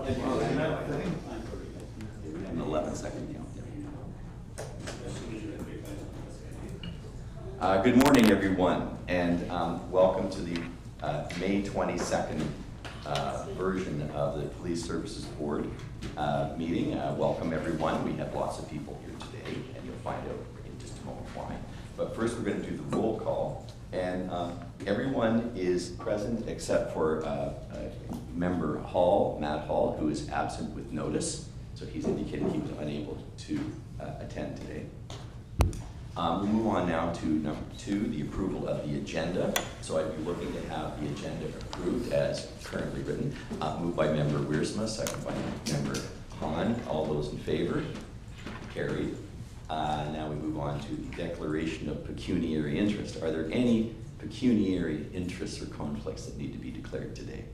An 11-second count. Good morning, everyone, and welcome to the May 22nd version of the Police Services Board meeting. Welcome, everyone. We have lots of people here today, and you'll find out in just a moment why. But first, we're going to do the roll call, and everyone is present except for Member Hall, Matt Hall, who is absent with notice. So he's indicated he was unable to attend today. We'll move on now to number 2, the approval of the agenda. So I'd be looking to have the agenda approved as currently written. Moved by Member Wiersma, second by Member Hahn. All those in favor? Carried. Now we move on to the declaration of pecuniary interest. Are there any pecuniary interests or conflicts that need to be declared today?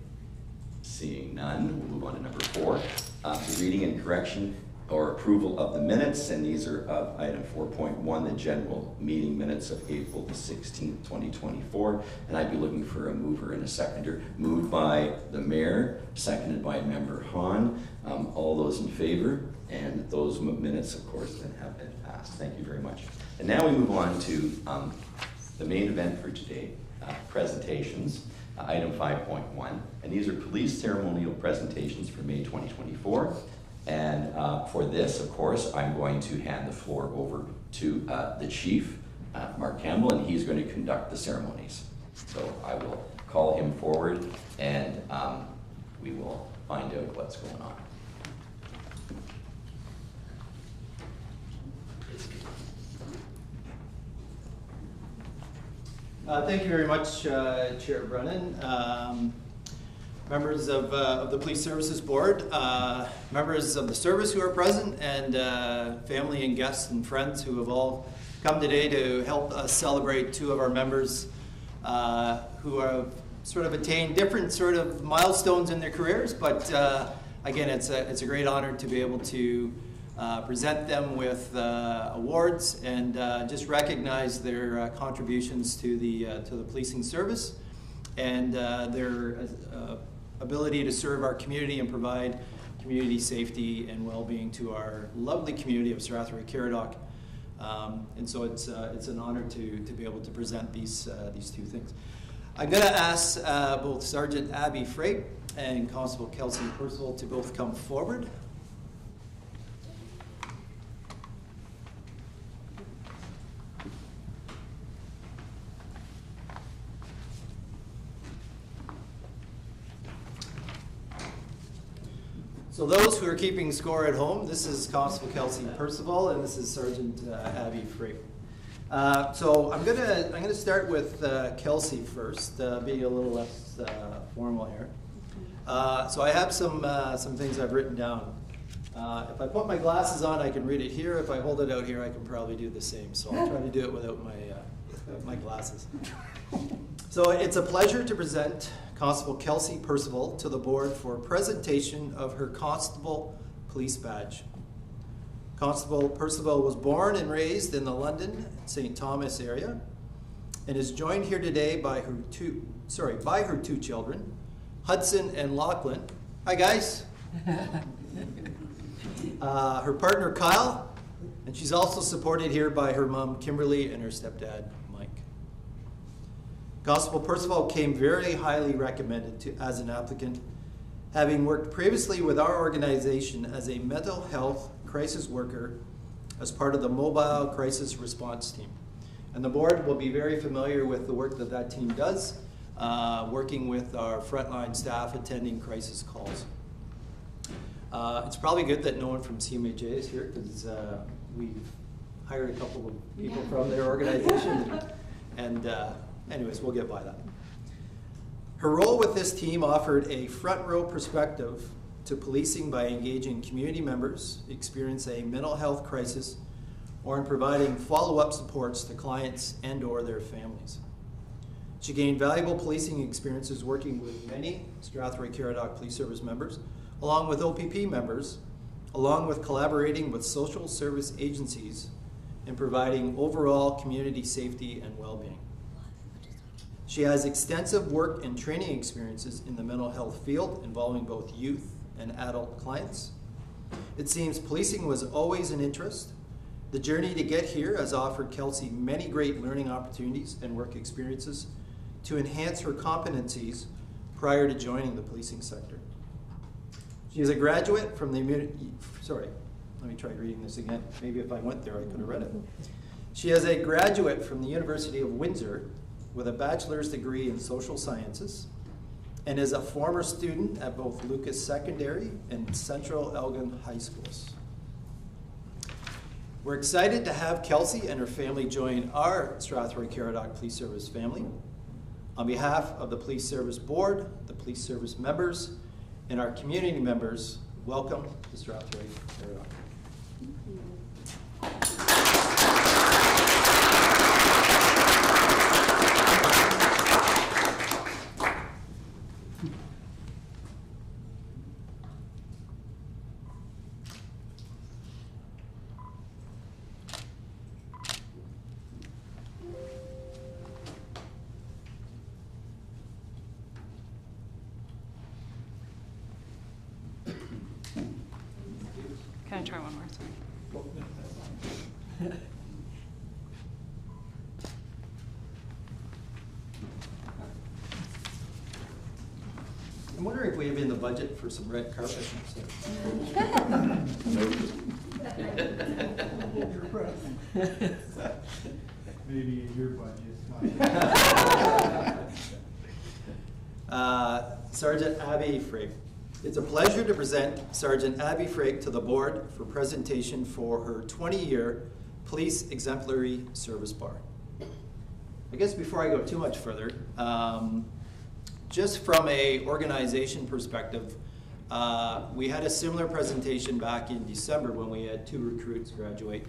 Seeing none, we'll move on to number 4. The reading and correction or approval of the minutes, and these are of item 4.1, the general meeting minutes of April the 16th, 2024. And I'd be looking for a mover and a seconder. Moved by the mayor, seconded by Member Hahn. All those in favor, and those minutes, of course, then have been passed. Thank you very much. And now we move on to the main event for today, presentations. Item 5.1, and these are police ceremonial presentations for May 2024. And for this, of course, I'm going to hand the floor over to the chief, Mark Campbell, and he's going to conduct the ceremonies. So I will call him forward, and we will find out what's going on. Thank you very much, Chair Brennan. Members of the Police Services Board, members of the service who are present, and family and guests and friends who have all come today to help us celebrate 2 of our members who have sort of attained different sort of milestones in their careers. But again, it's a great honor to be able to present them with awards and just recognize their contributions to the policing service and their ability to serve our community and provide community safety and well-being to our lovely community of Strathroy-Caradoc. And so it's an honor to be able to present these 2 things. I'm going to ask both Sergeant Abby Freight and Constable Kelsey Percival to both come forward. So those who are keeping score at home, this is Constable Kelsey Percival, and this is Sergeant Abby Freight. So I'm gonna start with Kelsey first, being a little less formal here. So I have some things I've written down. If I put my glasses on, I can read it here. If I hold it out here, I can probably do the same. So I'll try to do it without my glasses. So it's a pleasure to present Constable Kelsey Percival to the board for presentation of her Constable Police Badge. Constable Percival was born and raised in the London, St. Thomas area, and is joined here today by her two children, Hudson and Lachlan. Hi, guys. Her partner, Kyle, and she's also supported here by her mom, Kimberly, and her stepdad, Mike. Constable Percival came very highly recommended as an applicant, having worked previously with our organization as a mental health crisis worker as part of the Mobile Crisis Response Team. And the board will be very familiar with the work that team does, working with our frontline staff attending crisis calls. It's probably good that no one from CMAJ is here because we've hired a couple of people from their organization. And anyways, we'll get by that. Her role with this team offered a front row perspective to policing by engaging community members experiencing a mental health crisis or in providing follow-up supports to clients and or their families. She gained valuable policing experiences working with many Strathroy-Caradoc Police Service members, along with OPP members, along with collaborating with social service agencies in providing overall community safety and well-being. She has extensive work and training experiences in the mental health field involving both youth and adult clients. It seems policing was always an interest. The journey to get here has offered Kelsey many great learning opportunities and work experiences to enhance her competencies prior to joining the policing sector. She is a graduate from the, let me try reading this again. Maybe if I went there, I could have read it. She is a graduate from the University of Windsor with a bachelor's degree in social sciences and is a former student at both Lucas Secondary and Central Elgin High Schools. We're excited to have Kelsey and her family join our Strathroy-Caradoc Police Service family. On behalf of the Police Service Board, the Police Service members, and our community members, welcome to Strathroy-Caradoc. Can I try one more? Sorry. I'm wondering if we have in the budget for some red carpet. Maybe in your budget. Sergeant Abby Frake. It's a pleasure to present Sergeant Abby Frake to the board for presentation for her 20-year Police Exemplary Service Bar. I guess before I go too much further, just from a organization perspective, we had a similar presentation back in December when we had 2 recruits graduate,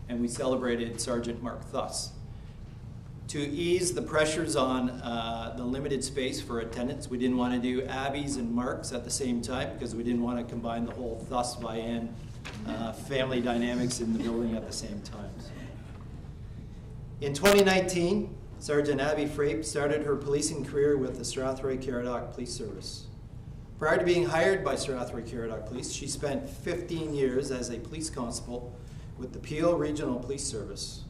and we celebrated Sergeant Mark Thuss. To ease the pressures on the limited space for attendance, we didn't want to do Abby's and Mark's at the same time because we didn't want to combine the whole Thuss-Vian family dynamics in the building at the same time. So. In 2019, Sergeant Abby Frake started her policing career with the Strathroy-Caradoc Police Service. Prior to being hired by Strathroy-Caradoc Police, she spent 15 years as a police constable with the Peel Regional Police Service.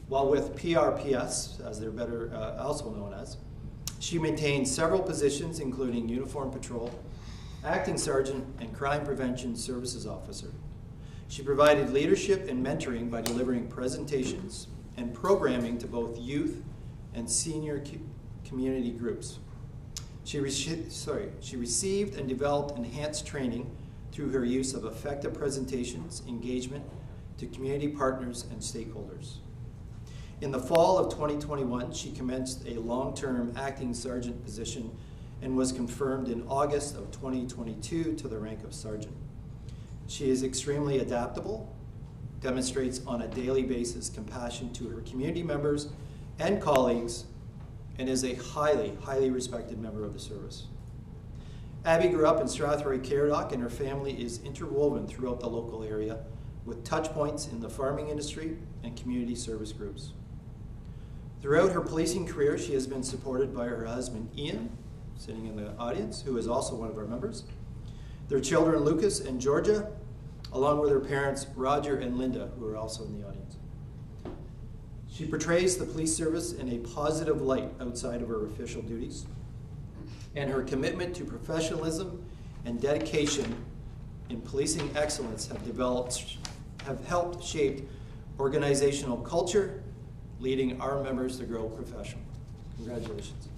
While with PRPS, as they're better also known as, she maintained several positions including uniform patrol, acting sergeant, and crime prevention services officer. She provided leadership and mentoring by delivering presentations and programming to both youth and senior community groups. She received and developed enhanced training through her use of effective presentations, engagement to community partners and stakeholders. In the fall of 2021, she commenced a long-term acting sergeant position and was confirmed in August of 2022 to the rank of sergeant. She is extremely adaptable, demonstrates on a daily basis compassion to her community members and colleagues, and is a highly, highly respected member of the service. Abby grew up in Strathroy-Caradoc, and her family is interwoven throughout the local area with touch points in the farming industry and community service groups. Throughout her policing career, she has been supported by her husband, Ian, sitting in the audience, who is also one of our members, their children, Lucas and Georgia, along with her parents, Roger and Linda, who are also in the audience. She portrays the police service in a positive light outside of her official duties, and her commitment to professionalism and dedication in policing excellence have helped shape organizational culture, leading our members to grow professionally. Congratulations.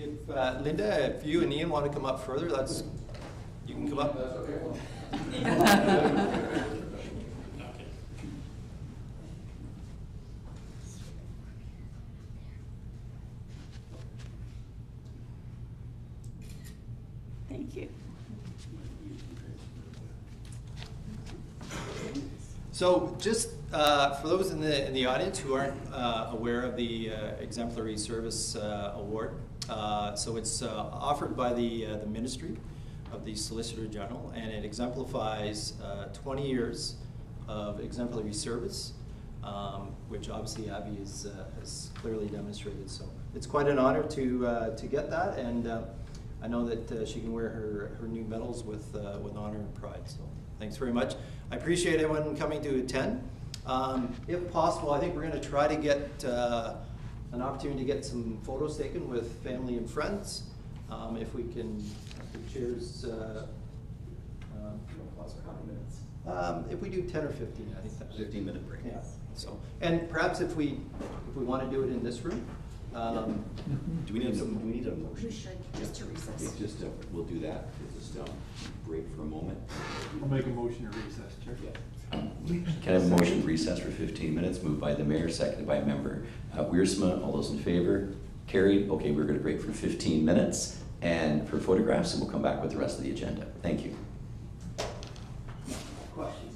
If Linda, if you and Ian want to come up further, you can come up. That's okay. Thank you. So just for those in the audience who aren't aware of the Exemplary Service Award, so it's offered by the Ministry of the Solicitor General, and it exemplifies 20 years of exemplary service, which obviously Abby has clearly demonstrated. So it's quite an honor to get that, and I know that she can wear her new medals with honor and pride. So thanks very much. I appreciate everyone coming to attend. If possible, I think we're going to try to get an opportunity to get some photos taken with family and friends. If we can, if the chairs. If we do 10 or 15, I think that's 15-minute break. Yeah. So, and perhaps if we want to do it in this room. Do we need a motion? We should, just to recess. Okay, we'll do that. Just break for a moment. I'll make a motion to recess, Chair. Can I have a motion to recess for 15 minutes? Moved by the mayor, seconded by member Wiersma. All those in favor? Carried. Okay, we're going to break for 15 minutes and for photographs, and we'll come back with the rest of the agenda. Thank you. Questions?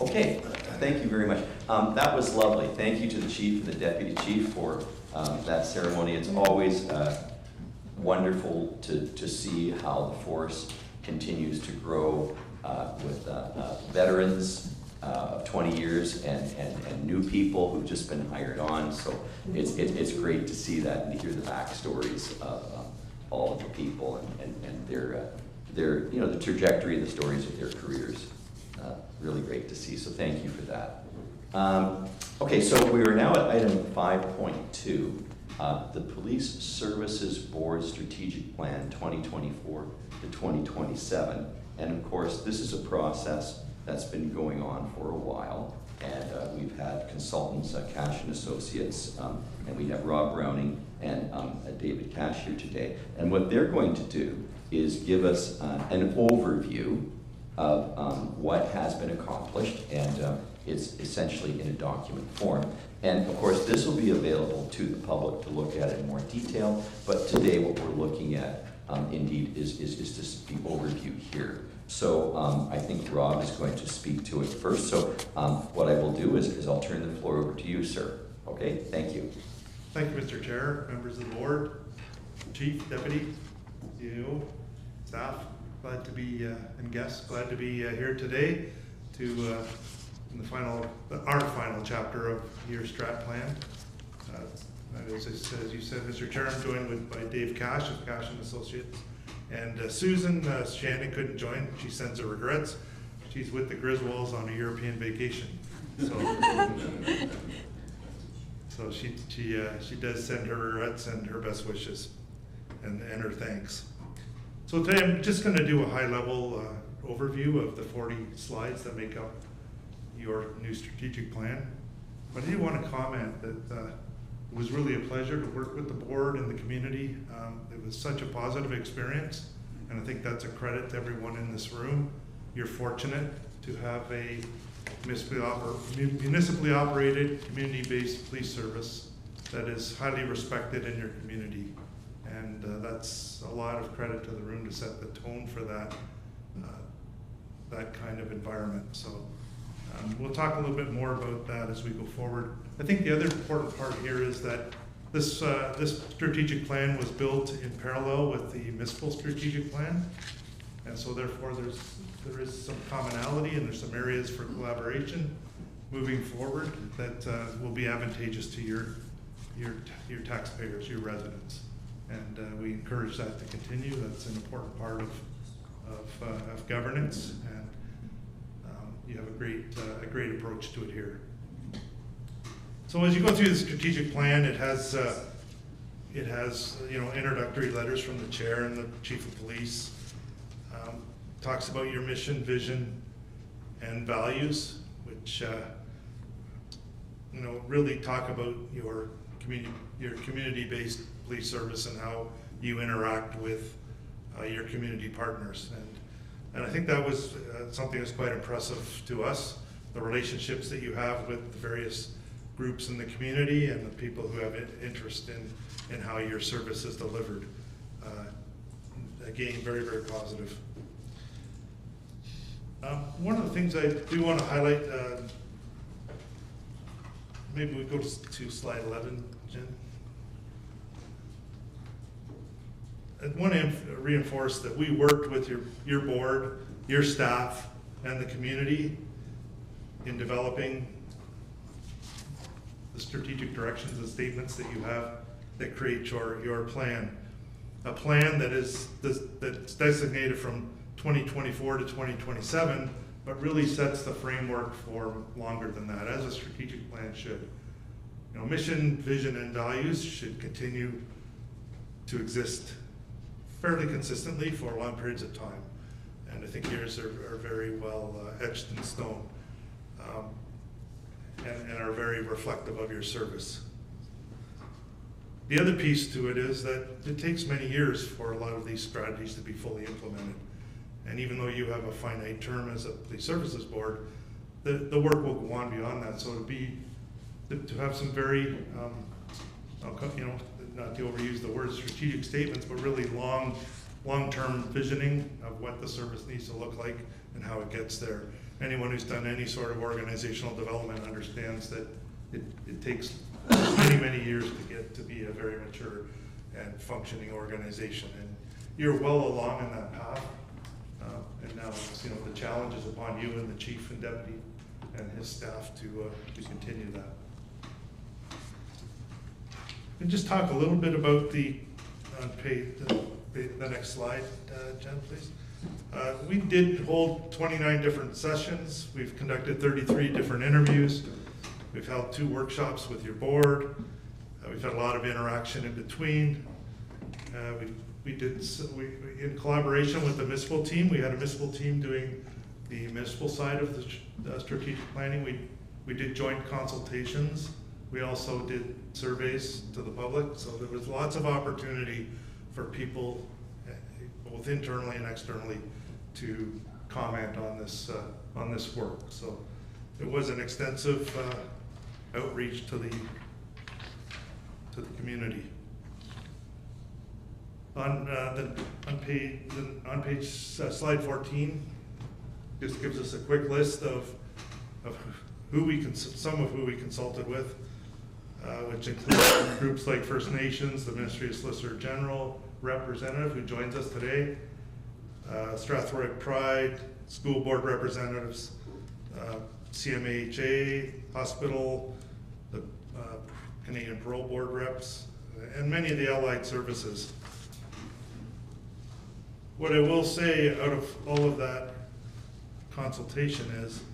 Okay, thank you very much. That was lovely. Thank you to the chief and the deputy chief for that ceremony. It's always wonderful to see how the force continues to grow with veterans of 20 years and new people who've just been hired on. So it's great to see that and to hear the backstories of all of the people and their the trajectory and the stories of their careers. Really great to see. So thank you for that. Okay, so we are now at item 5.2. The Police Services Board Strategic Plan 2024 to 2027. And of course, this is a process that's been going on for a while. And we've had consultants, Cash and Associates, and we have Rob Browning and David Cash here today. And what they're going to do is give us an overview of what has been accomplished, and it's essentially in a document form. And of course, this will be available to the public to look at in more detail, but today what we're looking at indeed is just the overview here. So I think Rob is going to speak to it first. So what I will do is I'll turn the floor over to you, sir. Okay, thank you. Thank you, Mr. Chair, members of the board, chief, deputy, CEO, staff. Glad to be, and guests, glad to be here today to in our final chapter of your strat plan. As you said, Mr. Chair, I'm joined by Dave Cash of Cash and Associates, and Susan Shannon couldn't join. She sends her regrets. She's with the Griswolds on a European vacation, so she does send her regrets and her best wishes and her thanks. So today I'm just going to do a high-level overview of the 40 slides that make up your new strategic plan. But I do want to comment that it was really a pleasure to work with the board and the community. It was such a positive experience, and I think that's a credit to everyone in this room. You're fortunate to have a municipally operated, community-based police service that is highly respected in your community. And that's a lot of credit to the room to set the tone for that kind of environment. So we'll talk a little bit more about that as we go forward. I think the other important part here is that this strategic plan was built in parallel with the municipal strategic plan, and so therefore there is some commonality and there's some areas for collaboration moving forward that will be advantageous to your taxpayers, your residents. And we encourage that to continue. That's an important part of governance, and you have a great approach to it here. So as you go through the strategic plan, it has introductory letters from the chair and the chief of police. Talks about your mission, vision, and values, which really talk about your community-based police service and how you interact with your community partners. And I think that was something that's quite impressive to us, the relationships that you have with the various groups in the community and the people who have interest in how your service is delivered. Again, very, very positive. One of the things I do want to highlight, maybe we go to slide 11, Jen. I want to reinforce that we worked with your board, your staff, and the community in developing the strategic directions and statements that you have that create your plan. A plan that's designated from 2024 to 2027, but really sets the framework for longer than that, as a strategic plan should. Mission, vision, and values should continue to exist fairly consistently for long periods of time. And I think yours are very well etched in stone and are very reflective of your service. The other piece to it is that it takes many years for a lot of these strategies to be fully implemented. And even though you have a finite term as a police services board, the work will go on beyond that. So to have some very, not to overuse the word strategic statements, but really long long-term visioning of what the service needs to look like and how it gets there. Anyone who's done any sort of organizational development understands that it takes many, many years to get to be a very mature and functioning organization. And you're well along in that path. And now it's, the challenge is upon you and the chief and deputy and his staff to continue that. And just talk a little bit about the next slide, Jen, please. We did hold 29 different sessions. We've conducted 33 different interviews. We've held 2 workshops with your board. We've had a lot of interaction in between. We in collaboration with the municipal team, we had a municipal team doing the municipal side of the strategic planning. We did joint consultations. We also did surveys to the public, so there was lots of opportunity for people, both internally and externally, to comment on this work. So it was an extensive outreach to the community. On page slide 14, just gives us a quick list of some of who we consulted with, which includes groups like First Nations, the Ministry of Solicitor General representative who joins us today, Strathroy Pride, school board representatives, CMHA, hospital, the Canadian Parole Board reps, and many of the allied services. What I will say out of all of that consultation is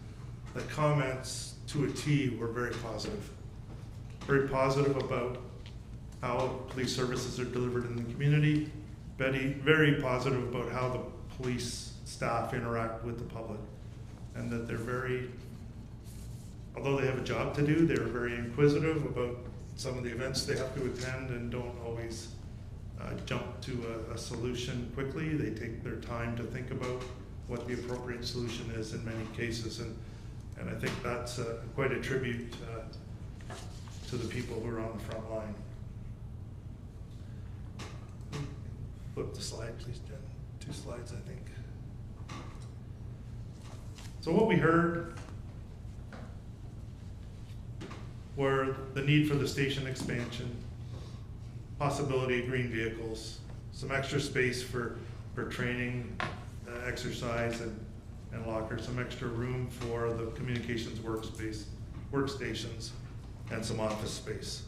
the comments to a T were very positive. Very positive about how police services are delivered in the community, very positive about how the police staff interact with the public, and that they're although they have a job to do, they're very inquisitive about some of the events they have to attend and don't always jump to a solution quickly. They take their time to think about what the appropriate solution is in many cases, and I think that's quite a tribute to the people who are on the front line. Flip the slide, please, Jen. 2 slides, I think. So what we heard were the need for the station expansion, possibility of green vehicles, some extra space for training, exercise, and lockers, some extra room for the communications workstations, and some office space.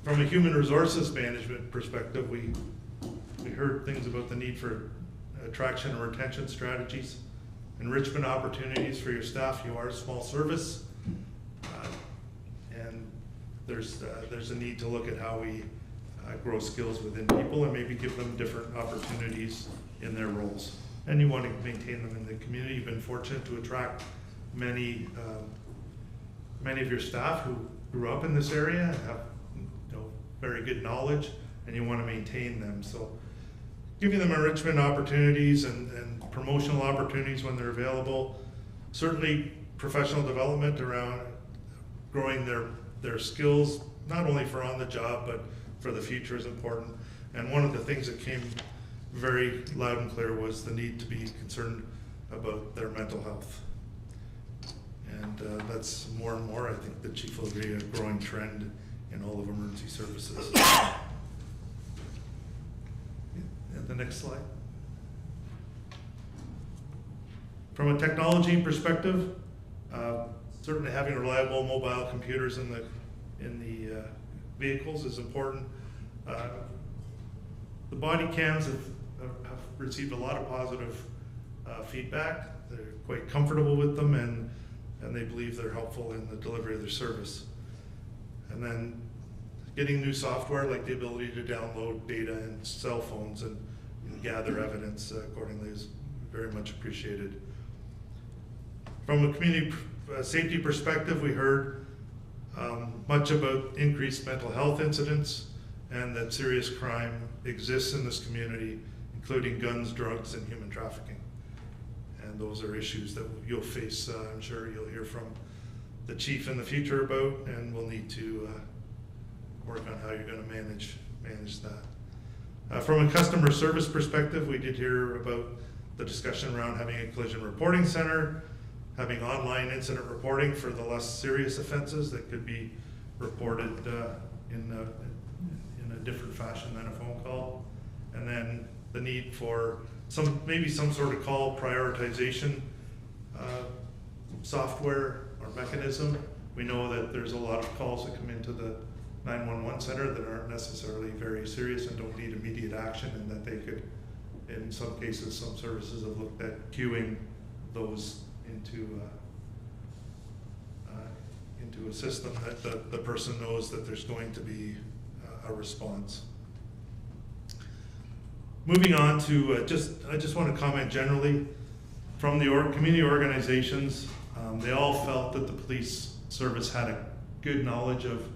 From a human resources management perspective, we heard things about the need for attraction and retention strategies, enrichment opportunities for your staff. You are a small service, and there's a need to look at how we grow skills within people and maybe give them different opportunities in their roles. And you want to maintain them in the community. You've been fortunate to attract many of your staff who grew up in this area and have very good knowledge, and you want to maintain them. So giving them enrichment opportunities and promotional opportunities when they're available. Certainly professional development around growing their skills, not only for on the job, but for the future is important. And one of the things that came very loud and clear was the need to be concerned about their mental health. And that's more and more, I think the chief will agree, a growing trend in all of emergency services. The next slide. From a technology perspective, certainly having reliable mobile computers in the vehicles is important. The body cams have received a lot of positive feedback. They're quite comfortable with them, and they believe they're helpful in the delivery of their service. And then getting new software, like the ability to download data in cell phones and gather evidence accordingly, is very much appreciated. From a community safety perspective, we heard much about increased mental health incidents and that serious crime exists in this community, including guns, drugs, and human trafficking. And those are issues that you'll face, I'm sure you'll hear from the chief in the future about, and we'll need to work on how you're going to manage that. From a customer service perspective, we did hear about the discussion around having a collision reporting center, having online incident reporting for the less serious offenses that could be reported in a different fashion than a phone call, and then the need for maybe some sort of call prioritization software or mechanism. We know that there's a lot of calls that come into the 911 center that aren't necessarily very serious and don't need immediate action, and that they could, in some cases, some services have looked at queuing those into a system that the person knows that there's going to be a response. Moving on to I just want to comment generally from the community organizations. They all felt that the police service had a good knowledge of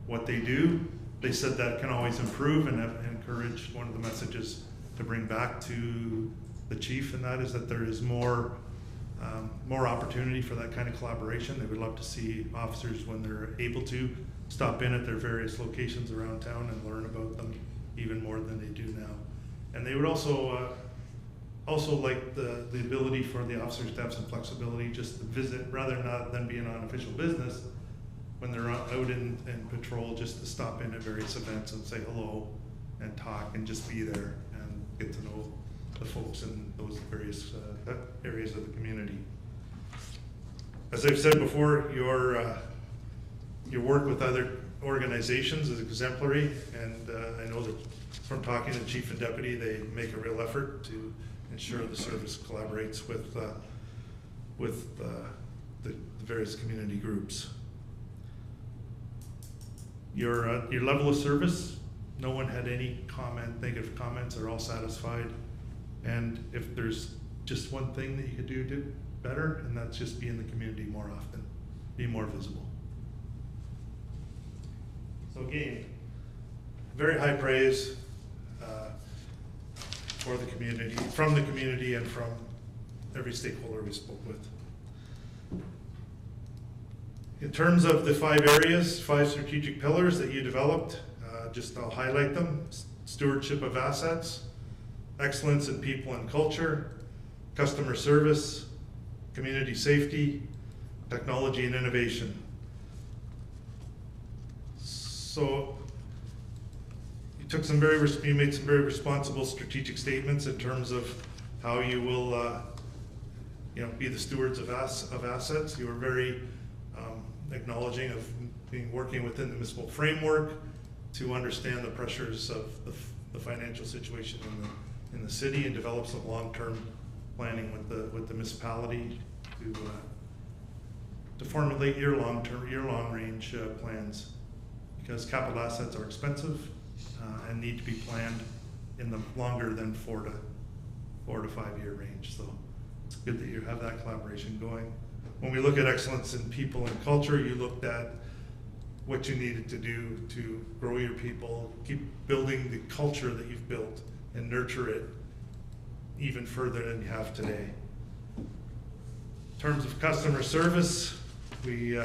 what they do. They said that can always improve, and have encouraged one of the messages to bring back to the chief, and that is that there is more opportunity for that kind of collaboration. They would love to see officers, when they're able to, stop in at their various locations around town and learn about them even more than they do now. And they would also like the ability for the officers to have some flexibility just to visit, rather than being on official business, when they're out in patrol, just to stop in at various events and say hello and talk and just be there and get to know the folks in those various areas of the community. As I've said before, your work with other organizations is exemplary, and I know that from talking to the chief and deputy, they make a real effort to ensure the service collaborates with the various community groups. Your level of service, no one had any negative comments. They're all satisfied. And if there's just one thing that you could do better, and that's just be in the community more often, be more visible. So again, very high praise for the community, from the community, and from every stakeholder we spoke with. In terms of the 5 strategic pillars that you developed, I'll highlight them: stewardship of assets, excellence in people and culture, customer service, community safety, technology and innovation. So you made some very responsible strategic statements in terms of how you will be the stewards of assets. You were very acknowledging of working within the municipal framework to understand the pressures of the financial situation in the city, and develop some long-term planning with the municipality to formulate your long-range plans, because capital assets are expensive and need to be planned in the longer than 4 to 5 year range. So it's good that you have that collaboration going. When we look at excellence in people and culture, you looked at what you needed to do to grow your people, keep building the culture that you've built, and nurture it even further than you have today. In terms of customer service, we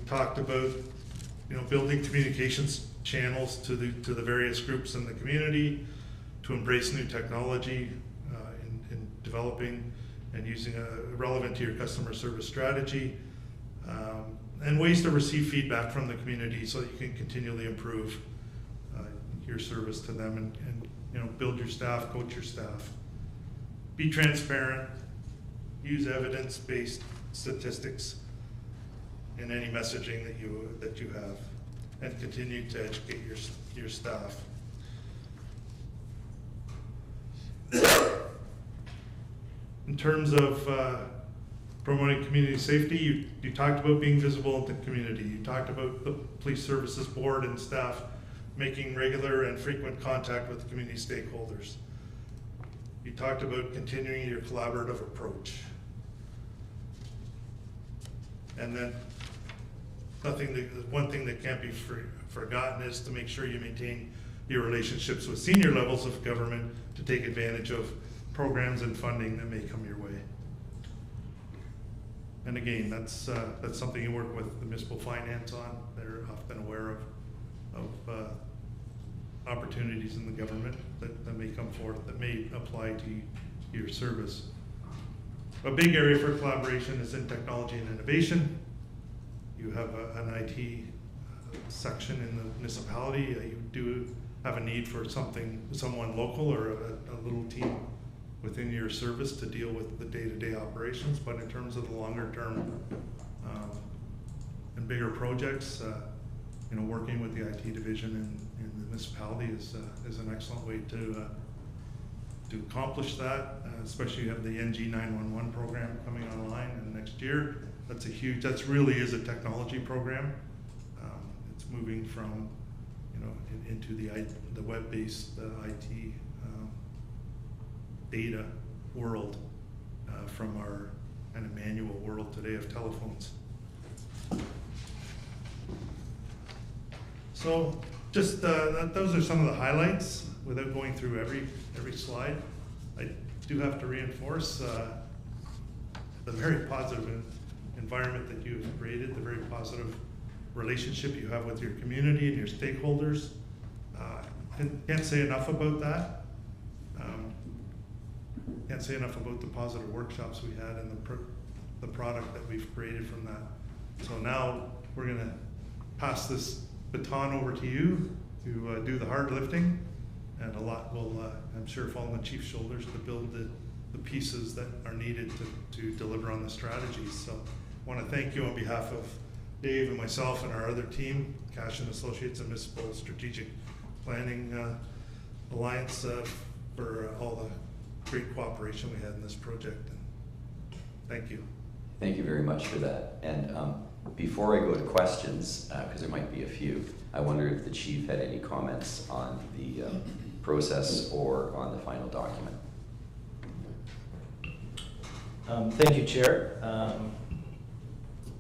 talked about building communications channels to the various groups in the community, to embrace new technology in developing and using relevant to your customer service strategy, and ways to receive feedback from the community so that you can continually improve your service to them, and build your staff, coach your staff. Be transparent, use evidence-based statistics in any messaging that you have, and continue to educate your staff. In terms of promoting community safety, you talked about being visible in the community. You talked about the Police Services Board and staff making regular and frequent contact with community stakeholders. You talked about continuing your collaborative approach. And then one thing that can't be forgotten is to make sure you maintain your relationships with senior levels of government to take advantage of programs and funding that may come your way. And again, that's something you work with the municipal finance on. They're often aware of opportunities in the government that may come forth, that may apply to your service. A big area for collaboration is in technology and innovation. You have an IT section in the municipality. You do have a need for someone local or a little team within your service to deal with the day-to-day operations. But in terms of the longer term and bigger projects, you know, working with the IT division in the municipality is an excellent way to accomplish that. Especially you have the NG 911 program coming online in next year. That's really is a technology program. It's moving from, you know, into the web-based IT data world from our kind of manual world today of telephones. So just those are some of the highlights without going through every slide. I do have to reinforce the very positive environment that you have created, the very positive relationship you have with your community and your stakeholders. Can't say enough about that. Can't say enough about the positive workshops we had and the product that we've created from that. So now we're going to pass this baton over to you to do the hard lifting, and a lot will, I'm sure, fall on the chief's shoulders to build the pieces that are needed to deliver on the strategies. So I want to thank you on behalf of Dave and myself and our other team, Cash and Associates and Municipal Strategic Planning Alliance, for all the great cooperation we had in this project. And thank you. Thank you very much for that. And before I go to questions, because there might be a few, I wonder if the chief had any comments on the process or on the final document. Thank you, Chair.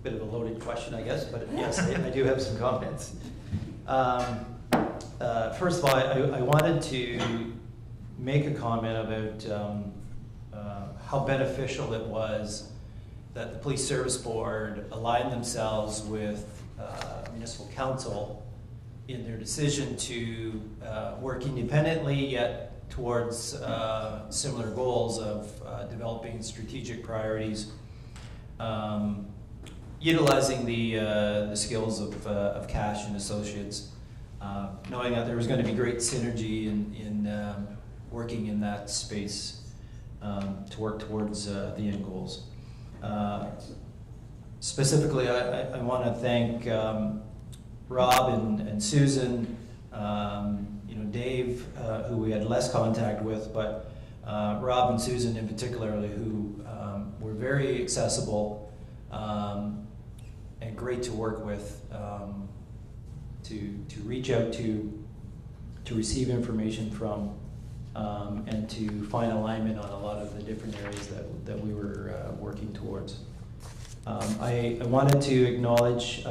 Bit of a loaded question, I guess, but yes, I do have some comments. First of all, I wanted to make a comment about how beneficial it was that the Police Service Board aligned themselves with Municipal Council in their decision to work independently yet towards similar goals of developing strategic priorities, utilizing the skills of Cash and Associates, knowing that there was going to be great synergy in working in that space to work towards the end goals. Specifically, I want to thank Rob and Susan, you know, Dave, who we had less contact with, but Rob and Susan in particular, who were very accessible and great to work with, to reach out to receive information from, and to find alignment on a lot of the different areas that we were working towards. I wanted to acknowledge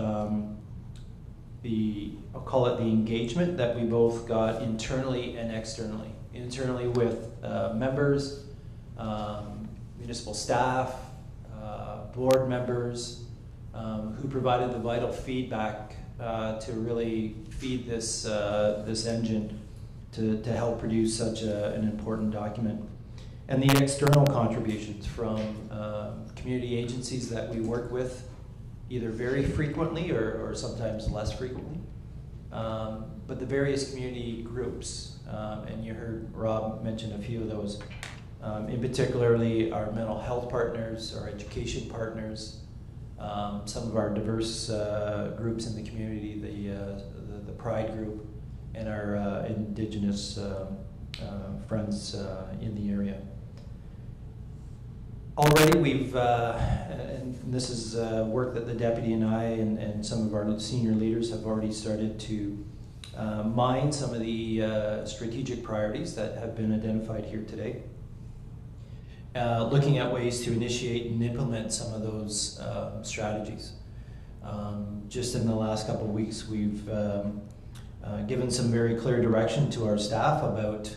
I'll call it the engagement that we both got internally and externally. Internally with members, municipal staff, board members, who provided the vital feedback to really feed this engine to help produce such an important document. And the external contributions from community agencies that we work with, either very frequently or sometimes less frequently, but the various community groups, and you heard Rob mention a few of those, in particularly our mental health partners, our education partners, some of our diverse groups in the community, the Pride group, and our Indigenous friends in the area. Already we've, and this is work that the deputy and I and some of our senior leaders have already started to mine some of the strategic priorities that have been identified here today. Looking at ways to initiate and implement some of those strategies. Just in the last couple of weeks, we've given some very clear direction to our staff about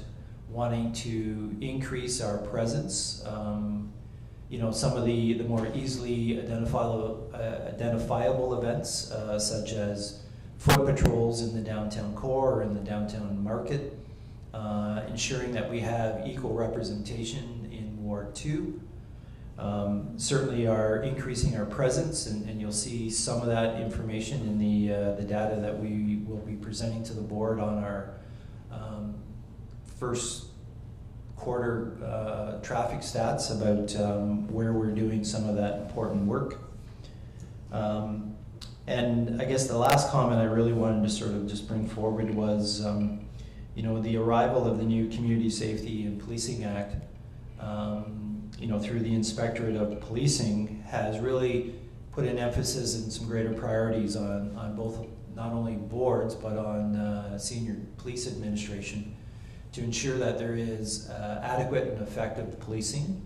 wanting to increase our presence. You know, some of the more easily identifiable events, such as foot patrols in the downtown core or in the downtown market, ensuring that we have equal representation in Ward 2. Certainly are increasing our presence, and you'll see some of that information in the data that we will be presenting to the board on our first quarter traffic stats about where we're doing some of that important work. And I guess the last comment I really wanted to sort of just bring forward was, you know, the arrival of the new Community Safety and Policing Act, you know, through the Inspectorate of Policing has really put an emphasis and some greater priorities on both, not only boards, but on senior police administration to ensure that there is adequate and effective policing,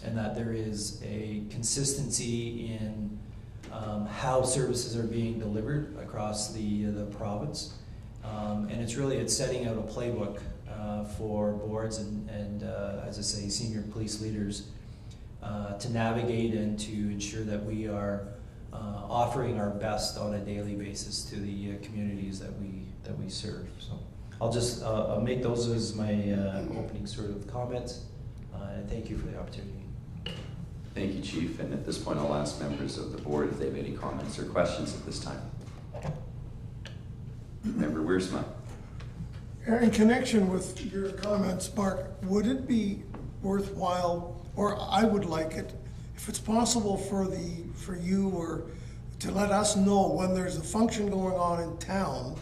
and that there is a consistency in how services are being delivered across the province. And it's setting out a playbook for boards and as I say, senior police leaders to navigate and to ensure that we are offering our best on a daily basis to the communities that we serve. So I'll just I'll make those as my opening sort of comments, and thank you for the opportunity. Thank you, Chief. And at this point, I'll ask members of the board if they have any comments or questions at this time. Member Wiersma. In connection with your comments, Mark, would it be worthwhile, or I would like it, if it's possible for you or to let us know when there's a function going on in town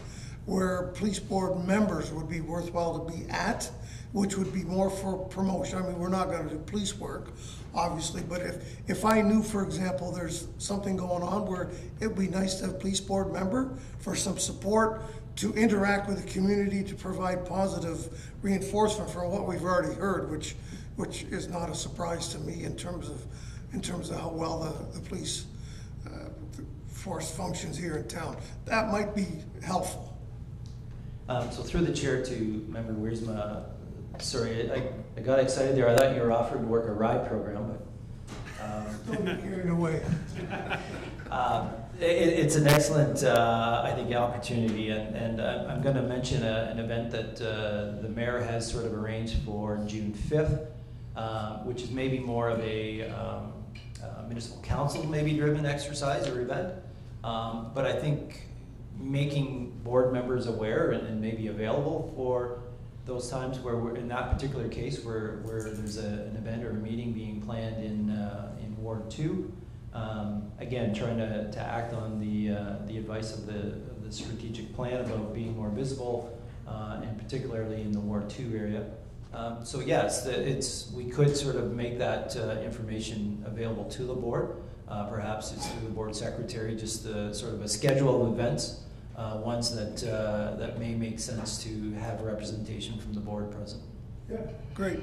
where police board members would be worthwhile to be at, which would be more for promotion. I mean, we're not going to do police work, obviously, but if I knew, for example, there's something going on where it would be nice to have a police board member for some support, to interact with the community, to provide positive reinforcement for what we've already heard, which is not a surprise to me in terms of how well the police force functions here in town. That might be helpful. So through the chair to Member Wiersma, sorry, I got excited there. I thought you were offering to work a ride program, but Don't get carried away. It's an excellent, I think, opportunity, and I'm going to mention an event that the mayor has sort of arranged for June 5th, which is maybe more of a municipal council maybe driven exercise or event, but I think making board members aware and maybe available for those times where we're in that particular case where there's an event or a meeting being planned in Ward 2. Again, trying to act on the advice of the strategic plan about being more visible, and particularly in the Ward 2 area. So yes, we could sort of make that information available to the board. Perhaps it's through the board secretary, just sort of a schedule of events, ones that may make sense to have representation from the board present. Yeah, great.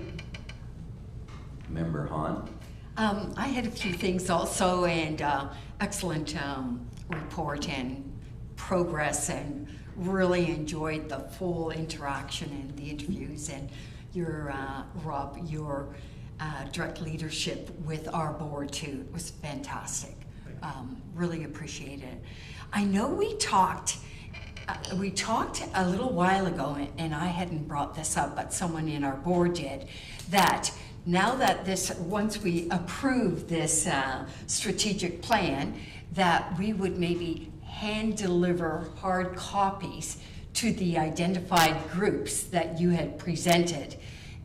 Member Hahn. I had a few things also, and excellent report and progress, and really enjoyed the full interaction and the interviews, and your Rob, your direct leadership with our board too. It was fantastic. Really appreciate it. I know we talked a little while ago, and I hadn't brought this up, but someone in our board did, that now that once we approve this strategic plan, that we would maybe hand deliver hard copies to the identified groups that you had presented.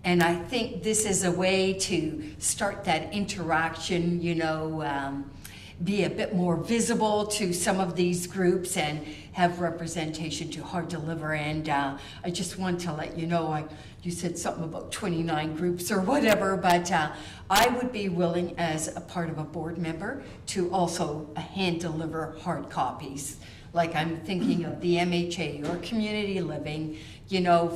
And I think this is a way to start that interaction, you know, be a bit more visible to some of these groups and have representation to hard deliver. And I just want to let you know, you said something about 29 groups or whatever, but I would be willing as a part of a board member to also hand deliver hard copies. Like I'm thinking of the MHA or community living, you know,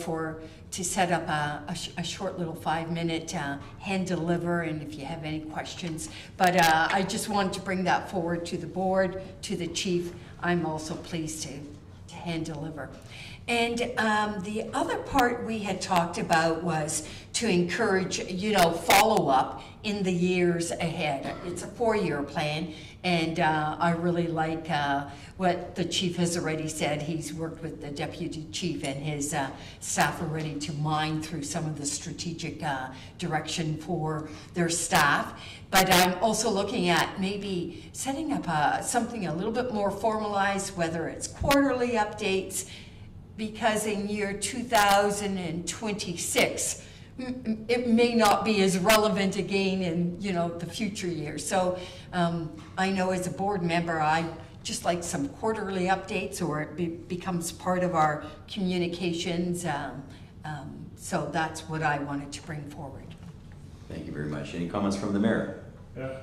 to set up a short little 5-minute hand deliver, and if you have any questions. But I just wanted to bring that forward to the board, to the chief. I'm also pleased to hand deliver. And the other part we had talked about was to encourage, follow-up in the years ahead. It's a 4-year plan, and I really like what the chief has already said. He's worked with the deputy chief and his staff already to mine through some of the strategic direction for their staff. But I'm also looking at maybe setting up something a little bit more formalized, whether it's quarterly updates, because in year 2026, it may not be as relevant again in, the future years. So I know as a board member, I just like some quarterly updates, or it becomes part of our communications. So that's what I wanted to bring forward. Thank you very much. Any comments from the mayor? Yeah.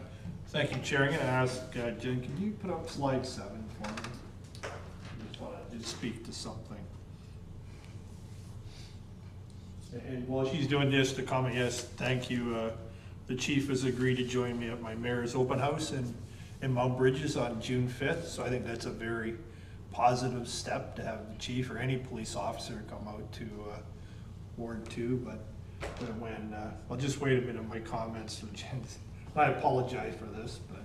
Thank you, Chair. I'm going to ask Jen, can you put up slide 7 for me? I just want to speak to something. And while she's doing this, to comment, yes, thank you. The chief has agreed to join me at my mayor's open house in Mount Bridges on June 5th. So I think that's a very positive step to have the chief or any police officer come out to Ward 2. But when, I'll just wait a minute on my comments. So Jen, I apologize for this, but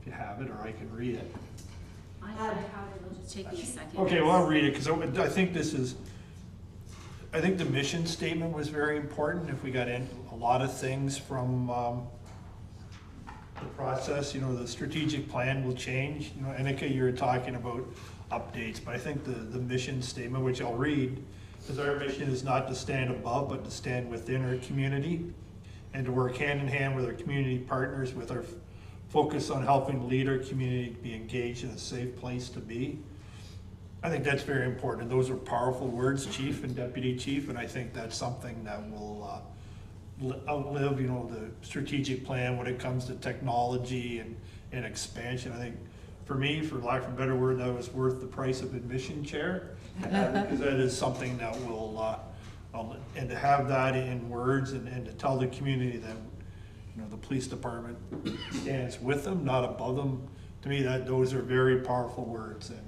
if you have it, or I can read it. I have it, it'll just take me a second. Okay, well, I'll read it, because I think I think the mission statement was very important. If we got in a lot of things from the process, the strategic plan will change. Annika, you were talking about updates, but I think the mission statement, which I'll read, is our mission is not to stand above, but to stand within our community and to work hand in hand with our community partners with our focus on helping lead our community to be engaged in a safe place to be. I think that's very important. Those are powerful words, chief and deputy chief, and I think that's something that will outlive, the strategic plan when it comes to technology and expansion. I think for me, for lack of a better word, that was worth the price of admission, Chair, because that is something that will, and to have that in words and to tell the community that, the police department stands with them, not above them. To me, those are very powerful words, and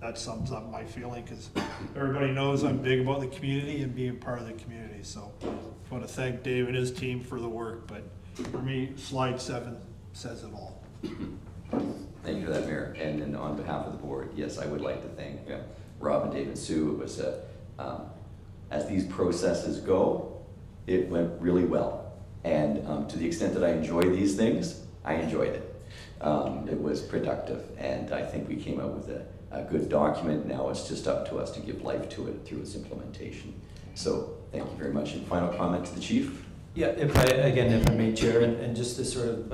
that sums up my feeling, because everybody knows I'm big about the community and being part of the community. So I want to thank Dave and his team for the work, but for me, slide 7 says it all. Thank you for that, Mayor. And then on behalf of the board, yes, I would like to thank Rob and Dave and Sue. It was, as these processes go, it went really well. And to the extent that I enjoy these things, I enjoyed it. It was productive, and I think we came out with a good document. Now it's just up to us to give life to it through its implementation. So thank you very much. And final comment to the chief? Yeah, if I may, Chair, and just to sort of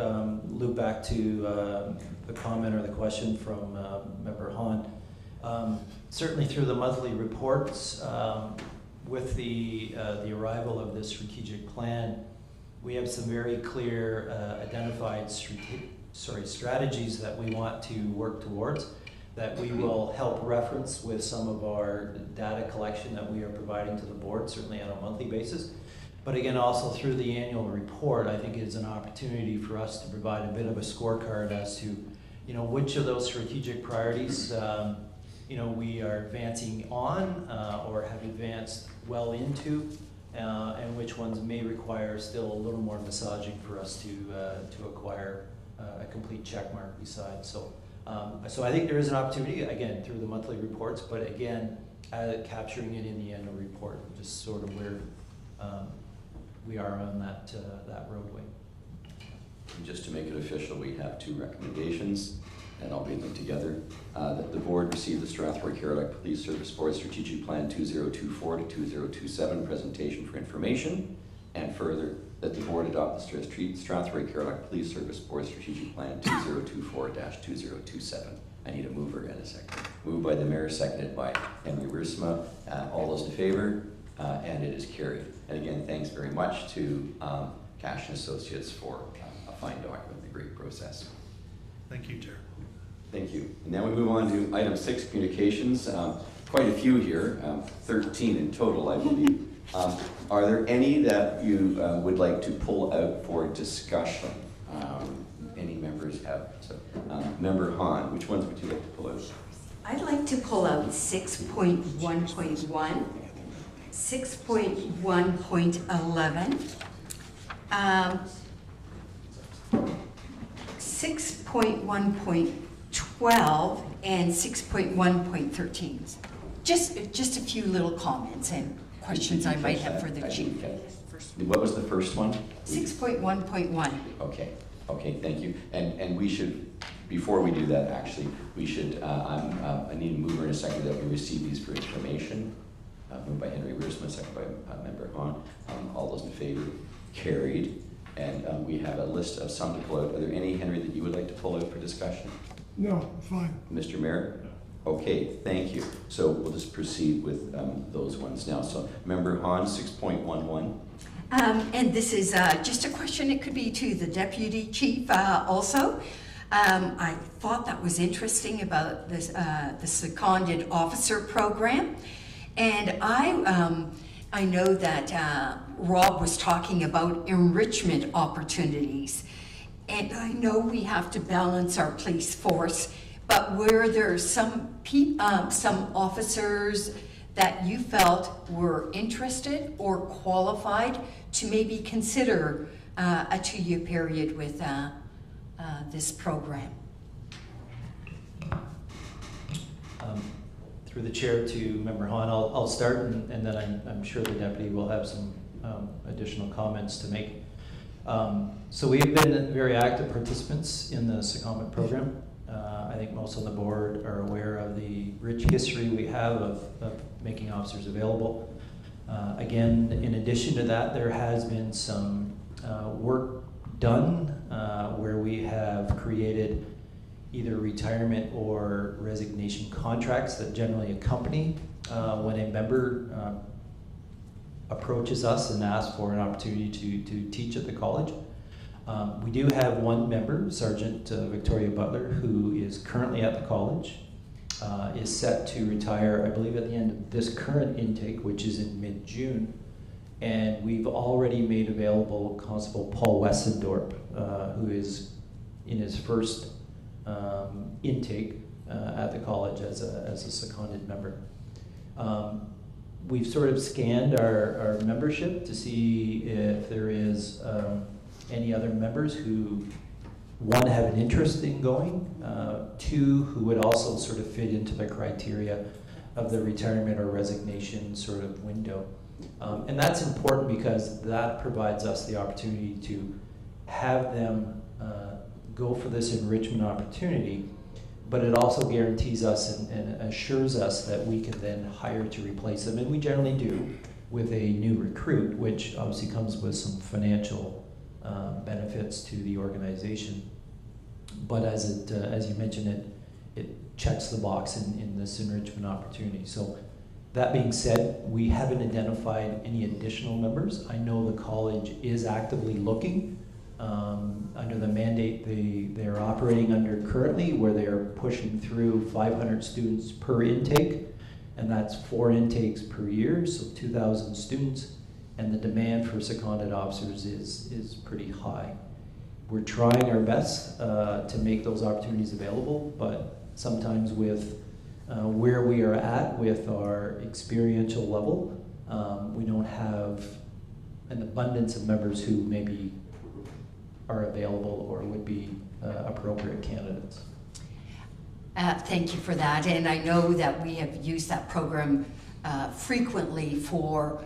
loop back to the comment or the question from Member Hahn, certainly through the monthly reports, with the arrival of this strategic plan, we have some very clear identified strategies that we want to work towards, that we will help reference with some of our data collection that we are providing to the board, certainly on a monthly basis. But again, also through the annual report, I think it is an opportunity for us to provide a bit of a scorecard as to, which of those strategic priorities, we are advancing on or have advanced well into, and which ones may require still a little more massaging for us to acquire a complete check mark beside. So I think there is an opportunity, again, through the monthly reports, but again, capturing it in the annual report, just sort of where we are on that roadway. And just to make it official, we have 2 recommendations, and I'll read them together. That the board receive the Strathroy-Caradoc Police Service Board Strategic Plan 2024 to 2027 presentation for information, and further, that the board adopt the Strathroy-Caradoc Police Service Board Strategic Plan 2024-2027. I need a mover and a second. Moved by the mayor, seconded by Emily Riersma. All those in favor, and it is carried. And again, thanks very much to Cash & Associates for a fine document, a great process. Thank you, Chair. Thank you. Now we move on to item 6, communications. Quite a few here, 13 in total, I believe. Are there any that you would like to pull out for discussion? Any members have? So, Member Hahn, which ones would you like to pull out? I'd like to pull out 6.1.1, 6.1.11, 6.1.12, and 6.1.13. Just a few little comments and questions I might have for the chief. What was the first one? 6.1.1. Okay, thank you. And we should, before we do that, actually, we should, I need a mover and a second that we receive these for information. Moved by Henry Wiersma, second by Member Hahn. All those in favor? Carried. And we have a list of some to pull out. Are there any, Henry, that you would like to pull out for discussion? No, fine. Mr. Mayor? Okay, thank you. So we'll just proceed with those ones now. So Member Hahn, 6.11. And this is just a question, it could be to the deputy chief also. I thought that was interesting about this, the seconded officer program. And I know that Rob was talking about enrichment opportunities. And I know we have to balance our police force, but were there some officers that you felt were interested or qualified to maybe consider a 2-year period with this program? Through the chair to Member Hahn, I'll start, and then I'm sure the deputy will have some additional comments to make. So we've been very active participants in the secondment program. I think most on the board are aware of the rich history we have of making officers available. Again, in addition to that, there has been some work done where we have created either retirement or resignation contracts that generally accompany when a member approaches us and asks for an opportunity to teach at the college. We do have one member, Sergeant Victoria Butler, who is currently at the college, is set to retire, I believe, at the end of this current intake, which is in mid-June. And we've already made available Constable Paul Wessendorp, who is in his first intake at the college as a seconded member. We've sort of scanned our membership to see if there is any other members who, one, have an interest in going, two, who would also sort of fit into the criteria of the retirement or resignation sort of window. And that's important because that provides us the opportunity to have them go for this enrichment opportunity, but it also guarantees us and assures us that we can then hire to replace them, and we generally do with a new recruit, which obviously comes with some financial benefits to the organization. But as you mentioned, it checks the box in this enrichment opportunity. So that being said, we haven't identified any additional members. I know the college is actively looking under the mandate they're operating under currently, where they're pushing through 500 students per intake, and that's 4 intakes per year, so 2,000 students, and the demand for seconded officers is pretty high. We're trying our best to make those opportunities available, but sometimes with where we are at with our experiential level, we don't have an abundance of members who maybe are available or would be appropriate candidates. Thank you for that, and I know that we have used that program frequently for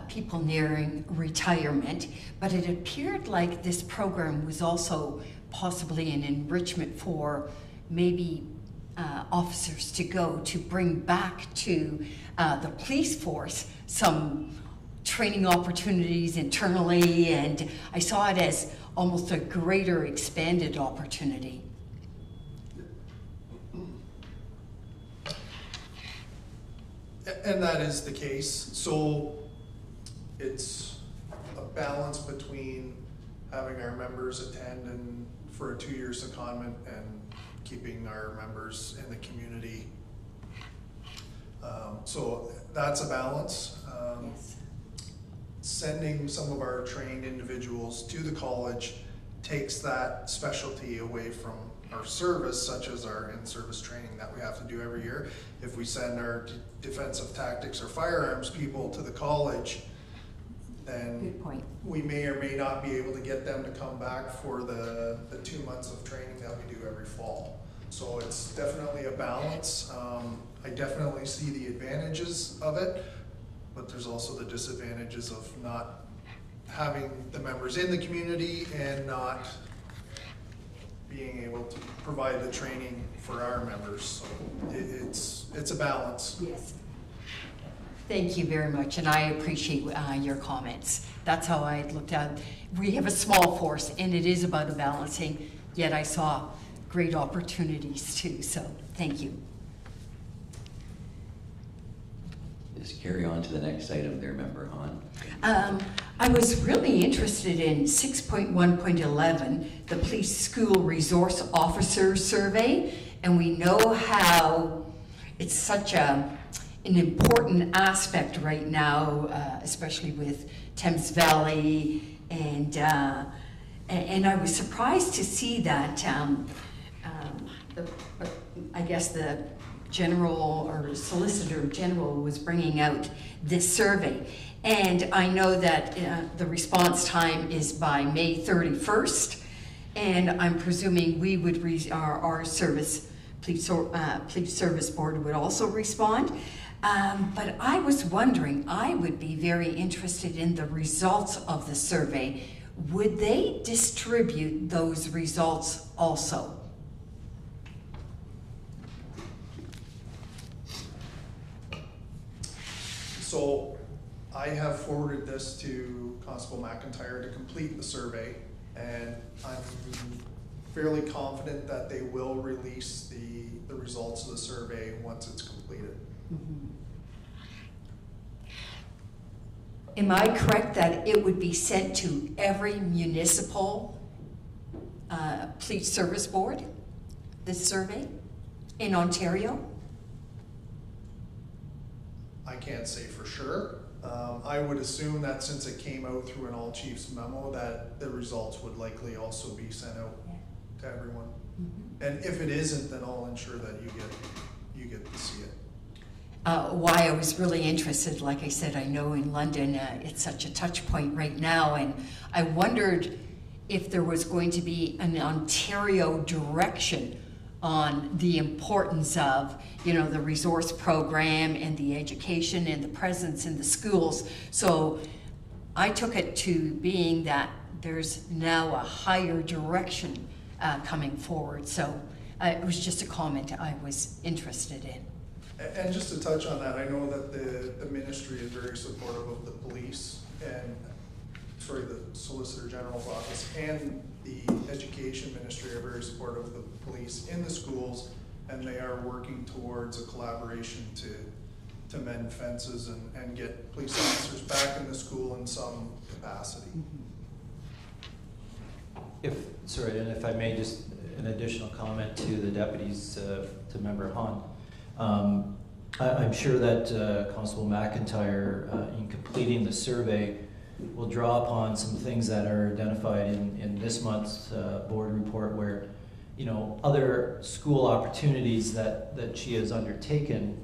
people nearing retirement, but it appeared like this program was also possibly an enrichment for maybe officers to go to bring back to the police force some training opportunities internally, and I saw it as almost a greater expanded opportunity. And that is the case. So it's a balance between having our members attend and for a 2-year secondment and keeping our members in the community. So that's a balance. Yes. Sending some of our trained individuals to the college takes that specialty away from our service, such as our in-service training that we have to do every year. If we send our defensive tactics or firearms people to the college, then Good point. we may or may not be able to get them to come back for the 2 months of training that we do every fall. So it's definitely a balance. I definitely see the advantages of it, but there's also the disadvantages of not having the members in the community and not being able to provide the training for our members. So it's a balance. Yes. Thank you very much, and I appreciate your comments. That's how I looked at it. We have a small force, and it is about a balancing, yet I saw great opportunities too, so thank you. Just carry on to the next item there, Member Hahn. I was really interested in 6.1.11, the Police School Resource Officer Survey, and we know how it's such an important aspect right now, especially with Thames Valley, and I was surprised to see that I guess the General or Solicitor General was bringing out this survey. And I know that the response time is by May 31st, and I'm presuming we would, our service, police service board would also respond. But I was wondering, I would be very interested in the results of the survey. Would they distribute those results also? So I have forwarded this to Constable McIntyre to complete the survey, and I'm fairly confident that they will release the results of the survey once it's completed. Mm-hmm. Am I correct that it would be sent to every municipal police service board, this survey, in Ontario? I can't say for sure. I would assume that since it came out through an all chiefs memo, that the results would likely also be sent out to everyone. Mm-hmm. And if it isn't, then I'll ensure that you get to see it. Why I was really interested, like I said, I know in London it's such a touch point right now, and I wondered if there was going to be an Ontario direction on the importance of, the resource program and the education and the presence in the schools. So I took it to being that there's now a higher direction coming forward. So it was just a comment I was interested in. And just to touch on that, I know that the ministry is very supportive of the police and, the Solicitor General's office and the Education Ministry are very supportive of the police in the schools, and they are working towards a collaboration to mend fences and get police officers back in the school in some capacity. If I may, just an additional comment to the deputies, to Member Hahn. I'm sure that Constable McIntyre, in completing the survey, will draw upon some things that are identified in this month's board report, where other school opportunities that she has undertaken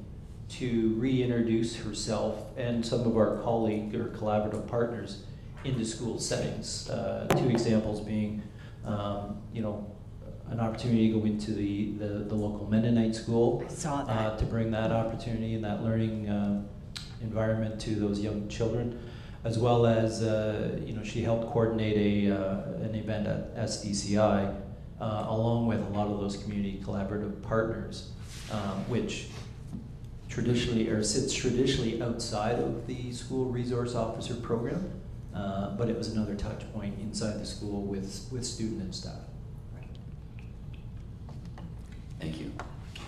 to reintroduce herself and some of our colleague or collaborative partners into school settings. Two examples being, an opportunity to go into the local Mennonite school. I saw that. To bring that opportunity and that learning environment to those young children, as well as she helped coordinate an event at SDCI along with a lot of those community collaborative partners, which sits traditionally outside of the school resource officer program, but it was another touch point inside the school with student and staff. Thank you.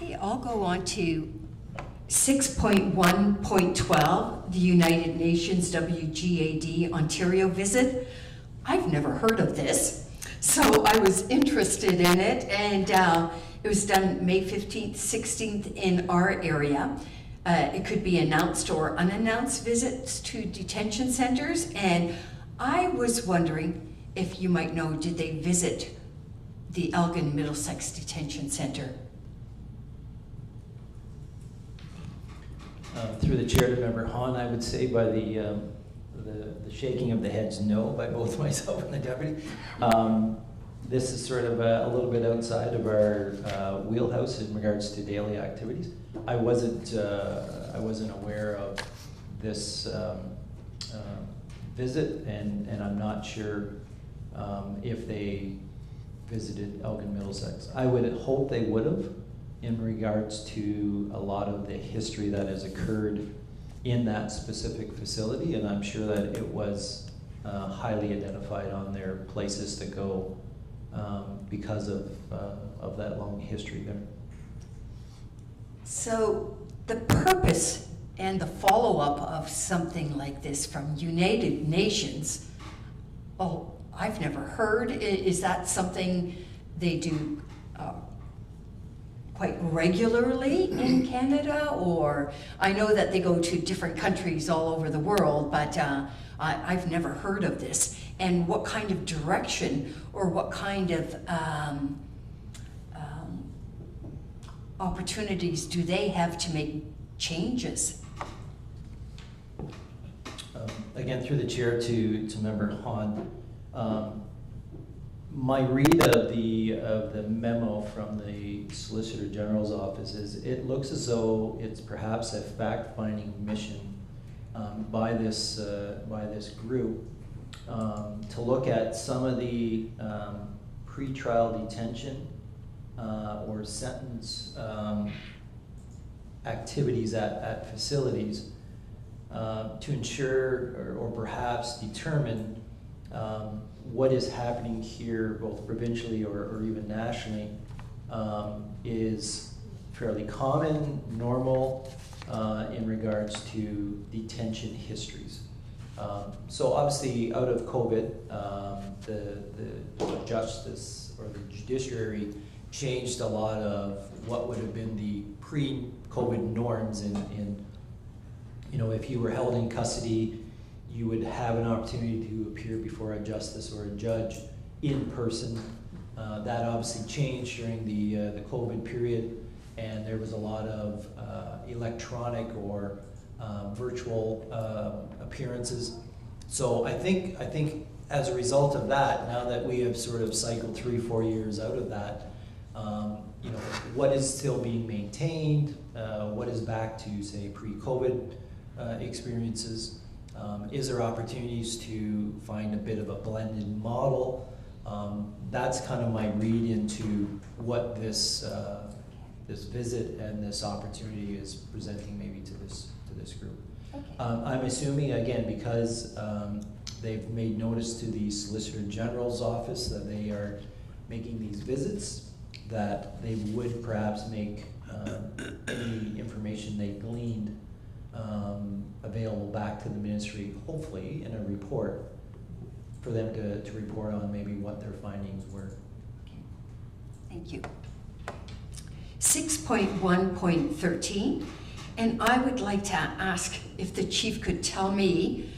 Okay, I'll go on to 6.1.12, the United Nations WGAD Ontario visit. I've never heard of this, so I was interested in it, and it was done May 15th, 16th in our area. It could be announced or unannounced visits to detention centers, and I was wondering if you might know, did they visit the Elgin Middlesex Detention Center? Through the chair to Member Hahn, I would say by the shaking of the heads, no, by both myself and the deputy. This is sort of a little bit outside of our wheelhouse in regards to daily activities. I wasn't aware of this visit, and I'm not sure if they visited Elgin Middlesex. I would hope they would have, in regards to a lot of the history that has occurred in that specific facility, and I'm sure that it was highly identified on their places to go because of that long history there. So the purpose and the follow-up of something like this from United Nations, oh, I've never heard. Is that something they do quite regularly in Canada? Or I know that they go to different countries all over the world, but I've never heard of this. And what kind of direction or what kind of opportunities do they have to make changes? Again, through the chair to Member Hahn, my read of the memo from the Solicitor General's office is it looks as though it's perhaps a fact-finding mission by this group to look at some of the pretrial detention or sentence activities at facilities to ensure or perhaps determine what is happening here, both provincially or even nationally, is fairly common, normal in regards to detention histories. So obviously, out of COVID, the justice or the judiciary changed a lot of what would have been the pre-COVID norms in if you were held in custody, you would have an opportunity to appear before a justice or a judge in person. That obviously changed during the COVID period, and there was a lot of electronic or virtual appearances. So I think as a result of that, now that we have sort of cycled 3-4 years out of that, what is still being maintained, what is back to, say, pre-COVID experiences. Is there opportunities to find a bit of a blended model? That's kind of my read into what this visit and this opportunity is presenting maybe to this group. Okay. I'm assuming, again, because they've made notice to the Solicitor General's office that they are making these visits, that they would perhaps make any information they gleaned available back to the ministry, hopefully in a report, for them to report on maybe what their findings were. Okay. Thank you. 6.1.13, and I would like to ask if the chief could tell me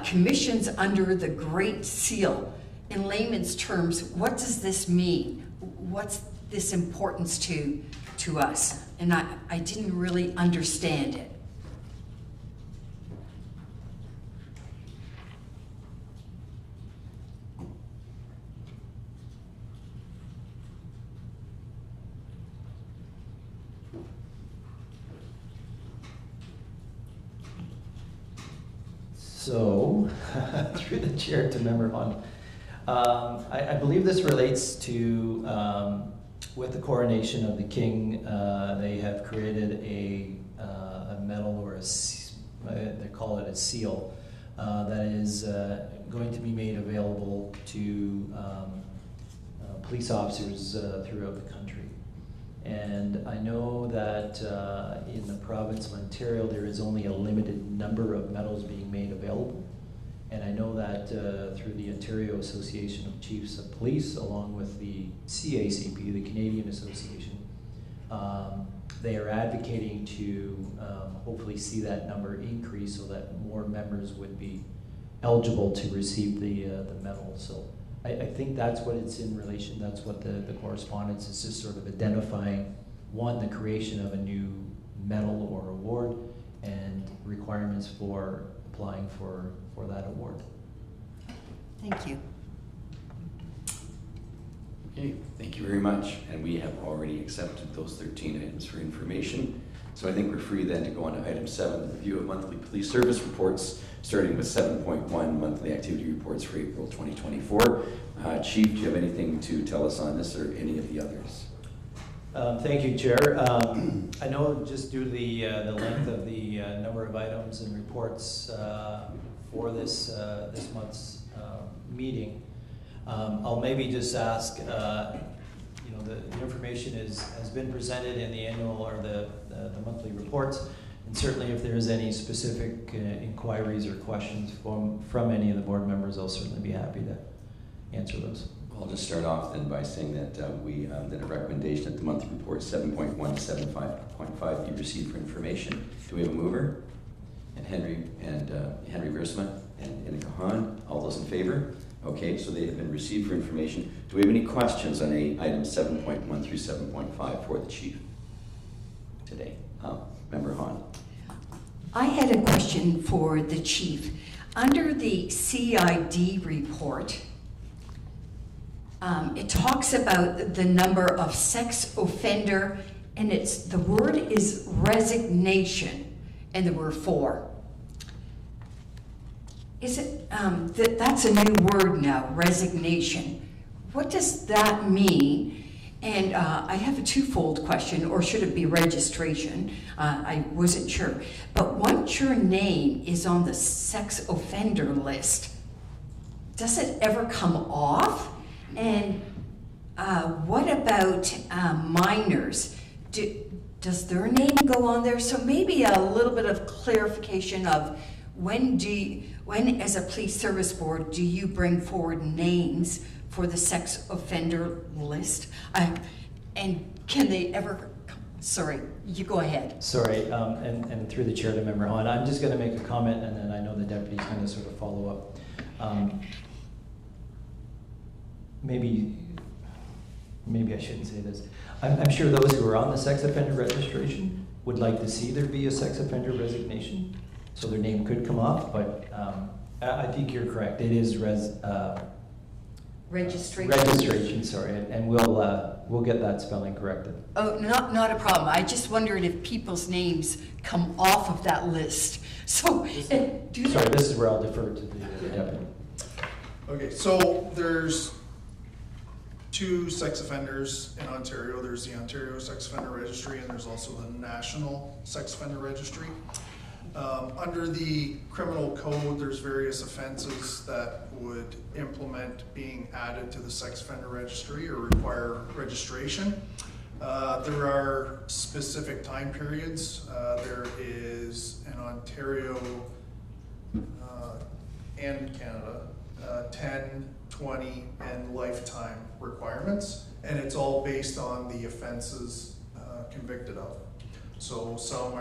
commissions under the Great Seal. In layman's terms, what does this mean? What's this importance to us? And I didn't really understand it. So, through the chair to Member Hahn, I believe this relates to, with the coronation of the king, they have created a medal or they call it a seal, that is going to be made available to police officers throughout the country. And I know that in the province of Ontario, there is only a limited number of medals being made available. And I know that through the Ontario Association of Chiefs of Police, along with the CACP, the Canadian Association, they are advocating to hopefully see that number increase so that more members would be eligible to receive the medal. So I think that's what it's in relation, that's what the correspondence is, just sort of identifying, one, the creation of a new medal or award, and requirements for applying for that award. Thank you. Okay, thank you very much. And we have already accepted those 13 items for information. So I think we're free then to go on to item 7, the review of monthly police service reports, starting with 7.1, monthly activity reports for April 2024. Chief, do you have anything to tell us on this or any of the others? Thank you, Chair. I know just due to the length of the number of items and reports for this month's meeting, I'll maybe just ask, the information has been presented in the annual or the monthly reports, and certainly if there's any specific inquiries or questions from any of the board members, I'll certainly be happy to answer those. I'll just start off then by saying that we did a recommendation that the monthly report 7.1 to 7.5 be received for information. Do we have a mover? And Henry Versma and Inika Hahn, all those in favor? Okay, so they have been received for information. Do we have any questions on items 7.1 through 7.5 for the chief today? Member Hahn. I had a question for the chief. Under the CID report, it talks about the number of sex offender, and the word is resignation, and there were 4. Is it, that's a new word now, resignation. What does that mean? And I have a twofold question, or should it be registration? I wasn't sure. But once your name is on the sex offender list, does it ever come off? And what about minors? Does their name go on there? So maybe a little bit of clarification of when as a police service board do you bring forward names for the sex offender list? And can they ever, sorry, you go ahead. Sorry, and through the chair to Member Hahn, I'm just going to make a comment, and then I know the deputy's going to sort of follow up. Maybe I shouldn't say this. I'm sure those who are on the sex offender registration would like to see there be a sex offender resignation, so their name could come off, but I think you're correct. It is Registration. Registration, sorry, and we'll get that spelling corrected. Oh, not a problem. I just wondered if people's names come off of that list. So, Sorry, this is where I'll defer to the deputy. Okay, so there's 2 sex offenders in Ontario. There's the Ontario Sex Offender Registry, and there's also the National Sex Offender Registry. Under the criminal code, there's various offenses that would implement being added to the sex offender registry or require registration. There are specific time periods. There is in Ontario and Canada 10, 20, and lifetime requirements, and it's all based on the offenses convicted of. So some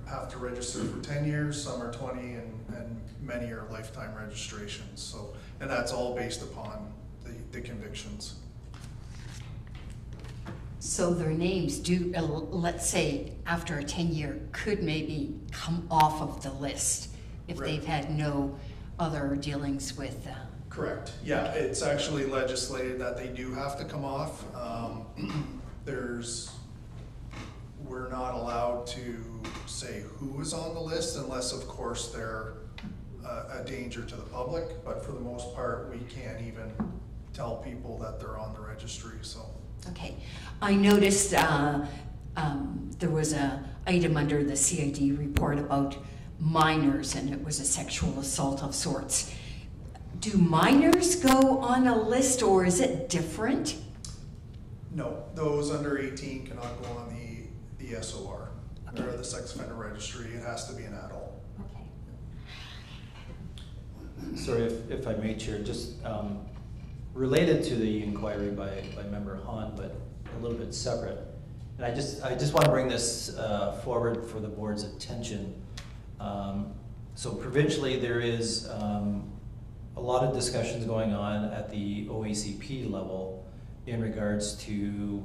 have to register for 10 years, some are 20, and many are lifetime registrations. So, and that's all based upon the convictions. So their names do, let's say after a 10-year, could maybe come off of the list if Right. they've had no other dealings with. Correct. Yeah, it's actually legislated that they do have to come off. We're not allowed to say who is on the list unless, of course, they're a danger to the public. But for the most part, we can't even tell people that they're on the registry. So. Okay, I noticed there was a item under the CID report about minors, and it was a sexual assault of sorts. Do minors go on a list, or is it different? No, those under 18 cannot go on the SOR, okay, or the sex offender registry. It has to be an adult. Okay. Sorry, if I may, Chair, just related to the inquiry by Member Hahn, but a little bit separate. And I just want to bring this forward for the board's attention. So provincially, there is a lot of discussions going on at the OACP level in regards to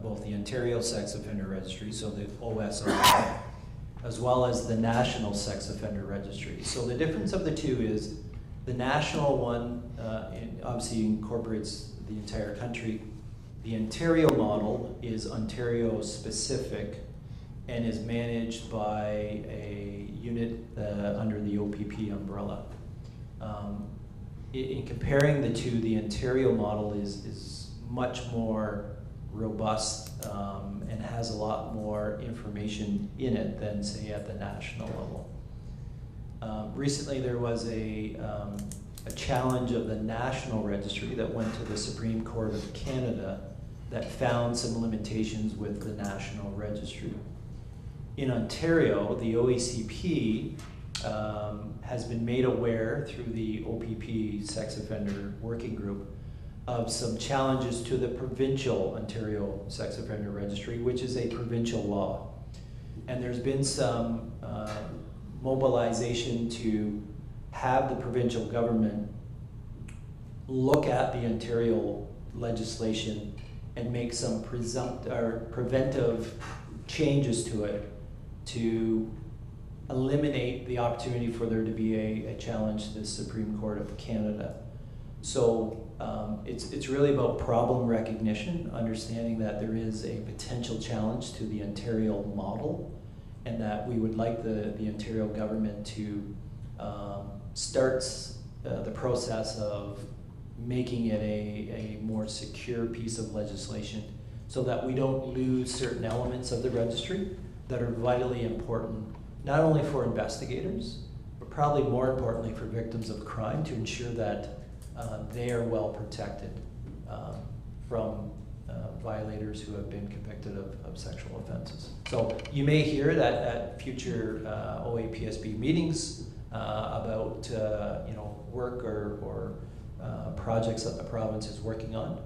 both the Ontario Sex Offender Registry, so the OSR, as well as the National Sex Offender Registry. So the difference of the two is the national one obviously incorporates the entire country. The Ontario model is Ontario specific and is managed by a unit under the OPP umbrella. In comparing the two, the Ontario model is much more robust and has a lot more information in it than, say, at the national level. Recently there was a challenge of the National Registry that went to the Supreme Court of Canada that found some limitations with the National Registry. In Ontario, the OACP has been made aware through the OPP Sex Offender Working Group of some challenges to the provincial Ontario Sex Offender Registry, which is a provincial law. And there's been some mobilization to have the provincial government look at the Ontario legislation and make some preventive changes to it to eliminate the opportunity for there to be a challenge to the Supreme Court of Canada. So it's really about problem recognition, understanding that there is a potential challenge to the Ontario model, and that we would like the Ontario government to start the process of making it a more secure piece of legislation so that we don't lose certain elements of the registry that are vitally important, not only for investigators, but probably more importantly for victims of crime, to ensure that they are well protected from violators who have been convicted of sexual offenses. So you may hear that at future OAPSB meetings about work or projects that the province is working on.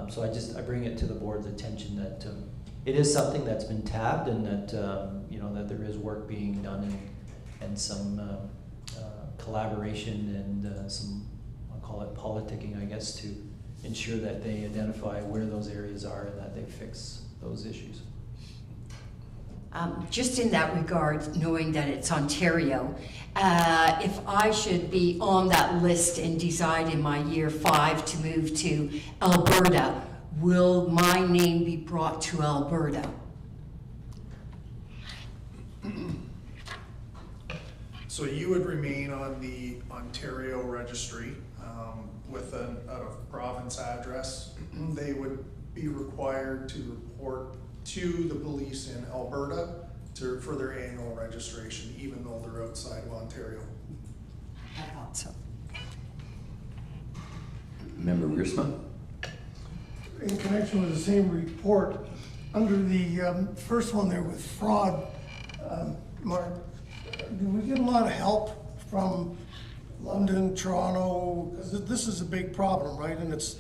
So I bring it to the board's attention that it is something that's been tabbed, and that that there is work being done and some collaboration and some, I'll call it politicking, I guess, to ensure that they identify where those areas are and that they fix those issues. Just in that regard, knowing that it's Ontario, if I should be on that list and decide in my year 5 to move to Alberta, will my name be brought to Alberta? So you would remain on the Ontario registry with an out-of-province address. They would be required to report to the police in Alberta for their annual registration, even though they're outside of Ontario. I thought so. Member Wiersma? In connection with the same report, under the first one there with fraud, Mark, do we get a lot of help from London, Toronto? Because this is a big problem, right? And it's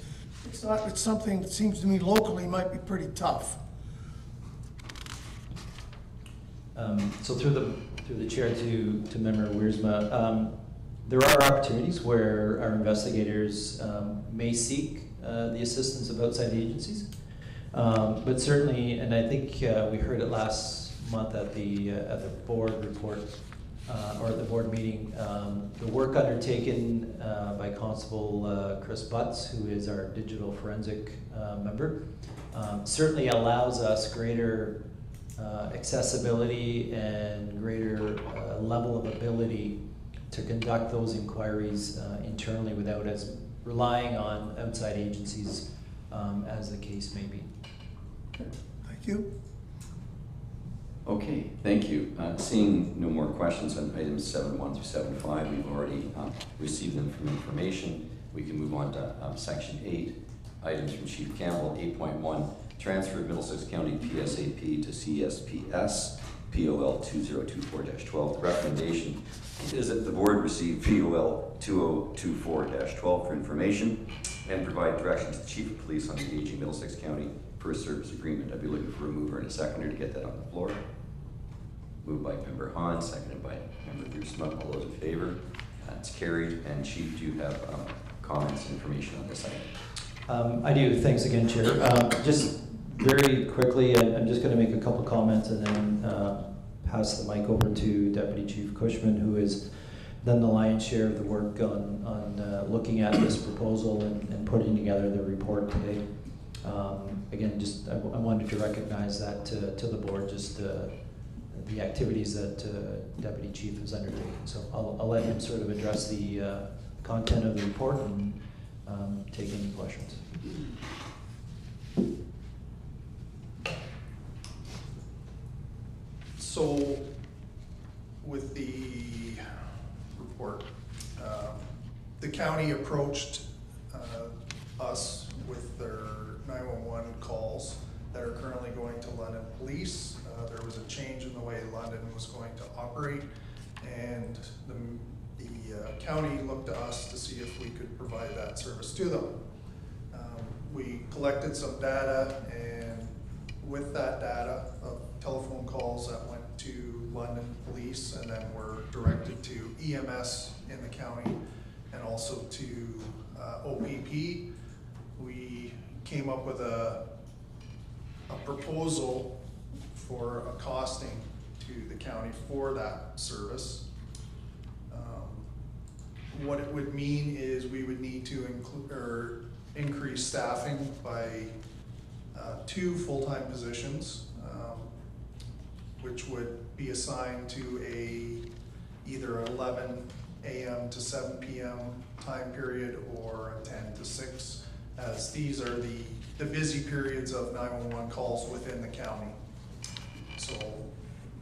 something that seems to me locally might be pretty tough. So through the chair to Member Wiersma, there are opportunities where our investigators may seek the assistance of outside agencies, but certainly, and I think we heard it last month at the board report or at the board meeting, the work undertaken by Constable Chris Butts, who is our digital forensic member, certainly allows us greater accessibility and greater level of ability to conduct those inquiries internally without us relying on outside agencies as the case may be. Thank you. Okay, thank you. Seeing no more questions on items 7.1 through 7.5, we've already received them from information. We can move on to section 8, items from Chief Campbell. 8.1, transfer of Middlesex County PSAP to CSPS, POL 2024-12. The recommendation is that the board receive POL 2024-12 for information and provide direction to the Chief of Police on engaging Middlesex County for a service agreement. I'd be looking for a mover and a seconder to get that on the floor. Moved by Member Hahn, seconded by Member Wiersma. All those in favor? That's carried. And Chief, do you have comments, information on this item? I do. Thanks again, Chair. Just very quickly, I'm just going to make a couple comments and then pass the mic over to Deputy Chief Cushman, who has done the lion's share of the work on looking at this proposal and putting together the report today. Again, just I wanted to recognize that to the board, just the activities that Deputy Chief has undertaken. So I'll let him sort of address the content of the report and take any questions. So, with the report, the county approached us with their 911 calls that are currently going to London Police. There was a change in the way London was going to operate, and the county looked to us to see if we could provide that service to them. We collected some data, and with that data of telephone calls that went to London Police and then were directed to EMS in the county and also to OPP, we came up with a proposal for a costing to the county for that service. What it would mean is we would need to increase staffing by 2 full-time positions, which would be assigned to either 11 a.m. to 7 p.m. time period or a 10 to 6, as these are the busy periods of 911 calls within the county. So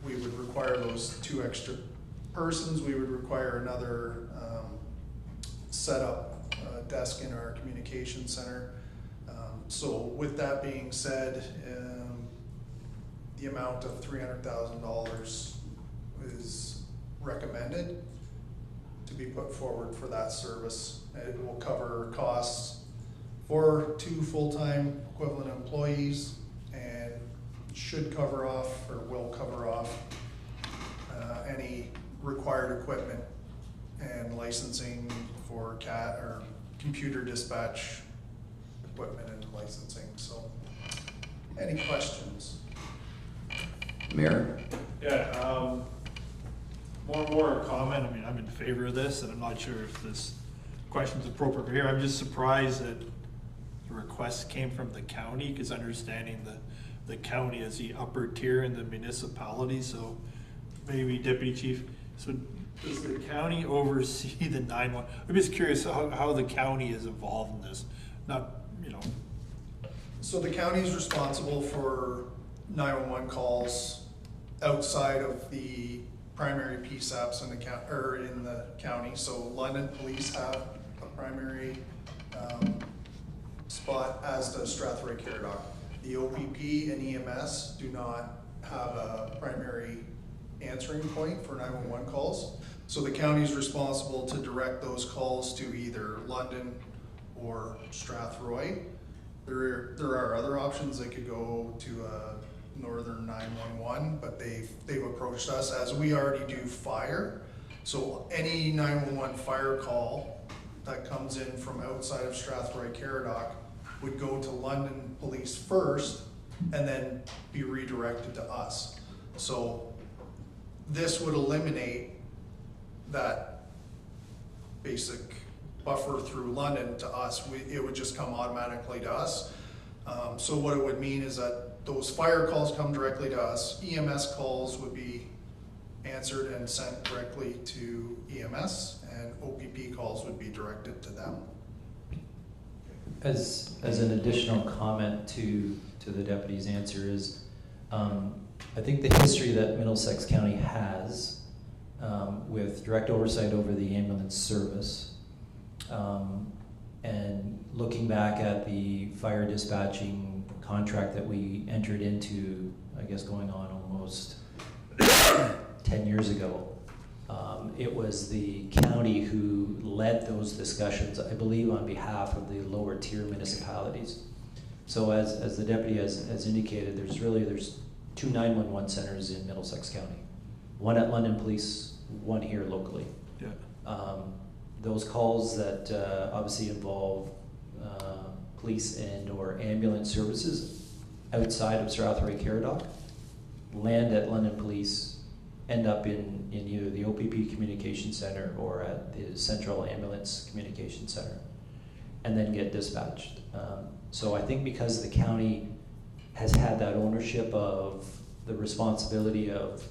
we would require those 2 extra persons. We would require another setup desk in our communication center. So with that being said, the amount of $300,000 is recommended to be put forward for that service. It will cover costs for 2 full-time equivalent employees and should cover off, or will cover off, any required equipment and licensing for CAT or computer dispatch equipment and licensing. So, any questions? Mayor? Yeah, more comment. I mean, I'm in favor of this, and I'm not sure if this question's appropriate for here. I'm just surprised that the request came from the county, because understanding the county as the upper tier in the municipality. So maybe Deputy Chief, so does the county oversee the 911? I'm just curious how the county is involved in this. Not, you know. So the county is responsible for 911 calls outside of the primary PSAPs in the county. So London Police have a primary spot, as does Strathroy-Caradoc. The OPP and EMS do not have a primary answering point for 911 calls. So the county is responsible to direct those calls to either London or Strathroy. There are other options. They could go to a Northern 911, but they've approached us, as we already do fire. So any 911 fire call that comes in from outside of Strathroy-Caradoc would go to London Police first and then be redirected to us. So this would eliminate that basic buffer through London to us. It would just come automatically to us. So what it would mean is that those fire calls come directly to us. EMS calls would be answered and sent directly to EMS, and OPP calls would be directed to them. As an additional comment to the deputy's answer is, I think the history that Middlesex County has with direct oversight over the ambulance service, and looking back at the fire dispatching contract that we entered into, I guess going on almost 10 years ago, it was the county who led those discussions, I believe, on behalf of the lower tier municipalities. So as the deputy has indicated, there's 2 911 centers in Middlesex County. One at London Police, one here locally. Yeah. Those calls that obviously involve police and or ambulance services outside of Strathroy-Caradoc land at London Police, end up in either the OPP Communication Center or at the Central Ambulance Communication Center, and then get dispatched. So I think because the county has had that ownership of the responsibility of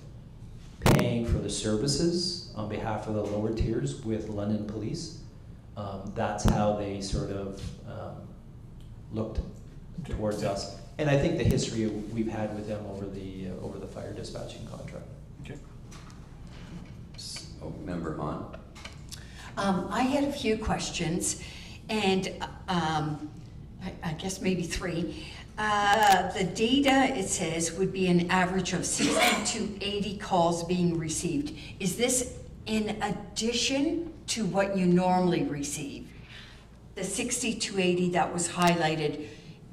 paying for the services on behalf of the lower tiers with London Police, that's how they sort of looked towards us. And I think the history we've had with them over the fire dispatching contract. Okay. Oh, Member Hahn. I had a few questions, and I guess maybe three. The data, it says, would be an average of 60 to 80 calls being received. Is this in addition to what you normally receive? The 60 to 80 that was highlighted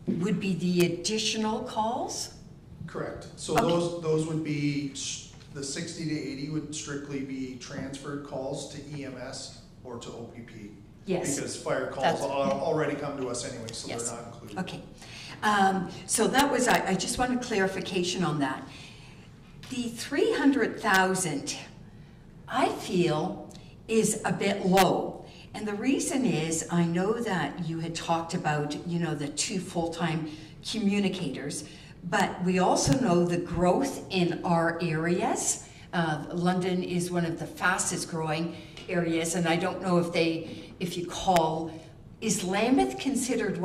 would be the additional calls? Correct. So Okay. those would be, the 60 to 80 would strictly be transferred calls to EMS or to OPP. Yes. Because fire calls That's- already come to us anyway, so Yes. they're not included. Okay. So that was, I just wanted clarification on that. The 300,000, I feel, is a bit low. And the reason is, I know that you had talked about, you know, the 2 full-time communicators, but we also know the growth in our areas. London is one of the fastest growing areas, and I don't know if you call, is Lambeth considered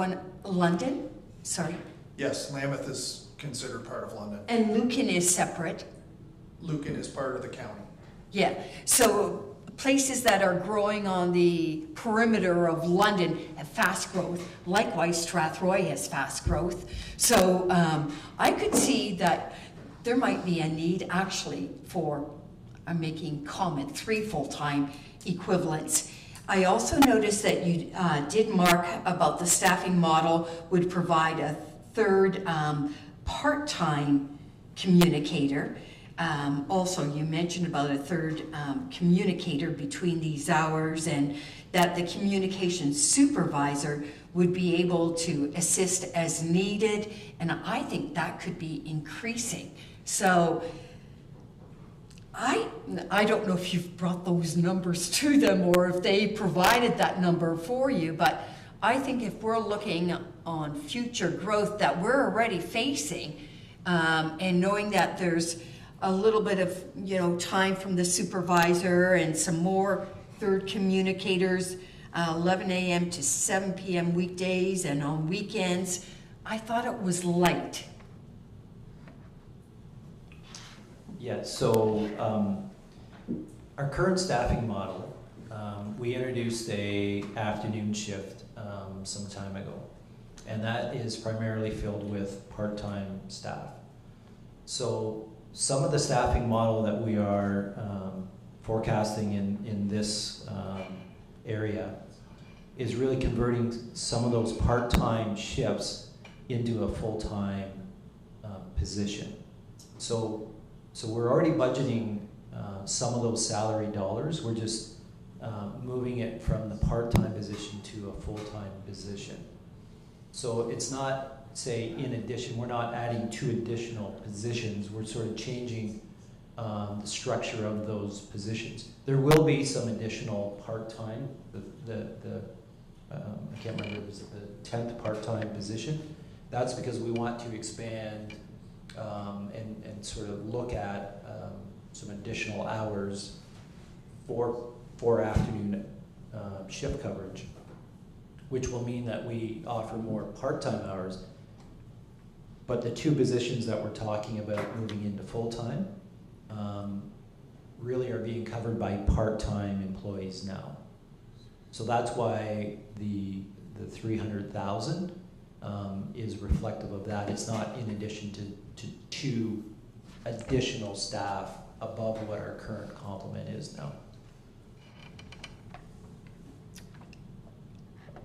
London? Sorry. Yes, Lambeth is considered part of London. And Lucan is separate. Lucan is part of the county. Yeah, so places that are growing on the perimeter of London have fast growth. Likewise, Strathroy has fast growth. So I could see that there might be a need actually for, I'm making comment, 3 full-time equivalents. I also noticed that you did mark about the staffing model would provide a 3rd part-time communicator. Also, you mentioned about a 3rd communicator between these hours, and that the communications supervisor would be able to assist as needed, and I think that could be increasing. So I don't know if you've brought those numbers to them or if they provided that number for you, but I think if we're looking on future growth that we're already facing, and knowing that there's a little bit of, you know, time from the supervisor and some more 3rd communicators, 11 a.m. to 7 p.m. weekdays and on weekends, I thought it was light. Yeah, so our current staffing model, we introduced a afternoon shift some time ago, and that is primarily filled with part-time staff. So some of the staffing model that we are forecasting in this area is really converting some of those part-time shifts into a full-time position. So we're already budgeting some of those salary dollars. We're just moving it from the part-time position to a full-time position. So it's not, say, in addition, we're not adding 2 additional positions. We're sort of changing the structure of those positions. There will be some additional part-time, I can't remember, was it the 10th part-time position? That's because we want to expand and sort of look at some additional hours for afternoon shift coverage, which will mean that we offer more part-time hours. But the 2 positions that we're talking about moving into full-time really are being covered by part-time employees now. So that's why the 300,000 is reflective of that. It's not in addition to 2 additional staff above what our current complement is now.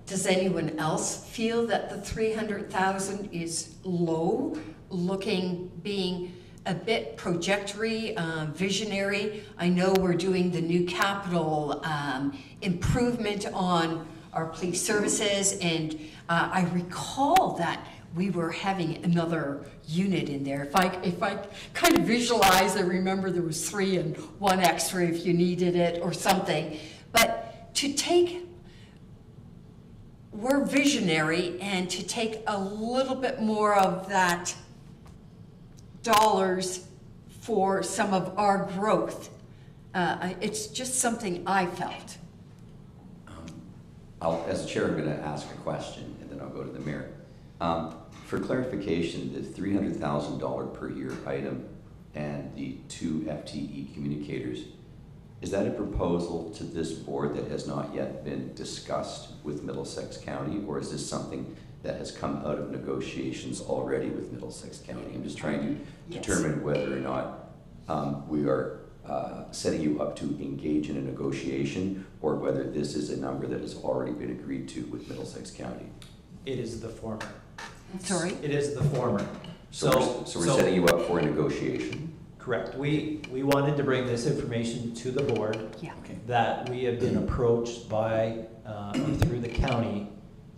Does anyone else feel that the 300,000 is low, being a bit projectory, visionary. I know we're doing the new capital improvement on our police services, and I recall that we were having another unit in there. If I kind of visualize, I remember there was 3 and 1 extra if you needed it or something. But to take, we're visionary, and to take a little bit more of that dollars for some of our growth, it's just something I felt. As chair, I'm going to ask a question, and then I'll go to the mayor. For clarification, the $300,000 per year item and the 2 FTE communicators, is that a proposal to this board that has not yet been discussed with Middlesex County, or is this something that has come out of negotiations already with Middlesex County? I'm just trying to determine whether or not we are setting you up to engage in a negotiation, or whether this is a number that has already been agreed to with Middlesex County. It is the former. Sorry? It is the former. So we're setting you up for a negotiation? Correct. We wanted to bring this information to the board. Yeah. Okay. That we have been approached by, through the county,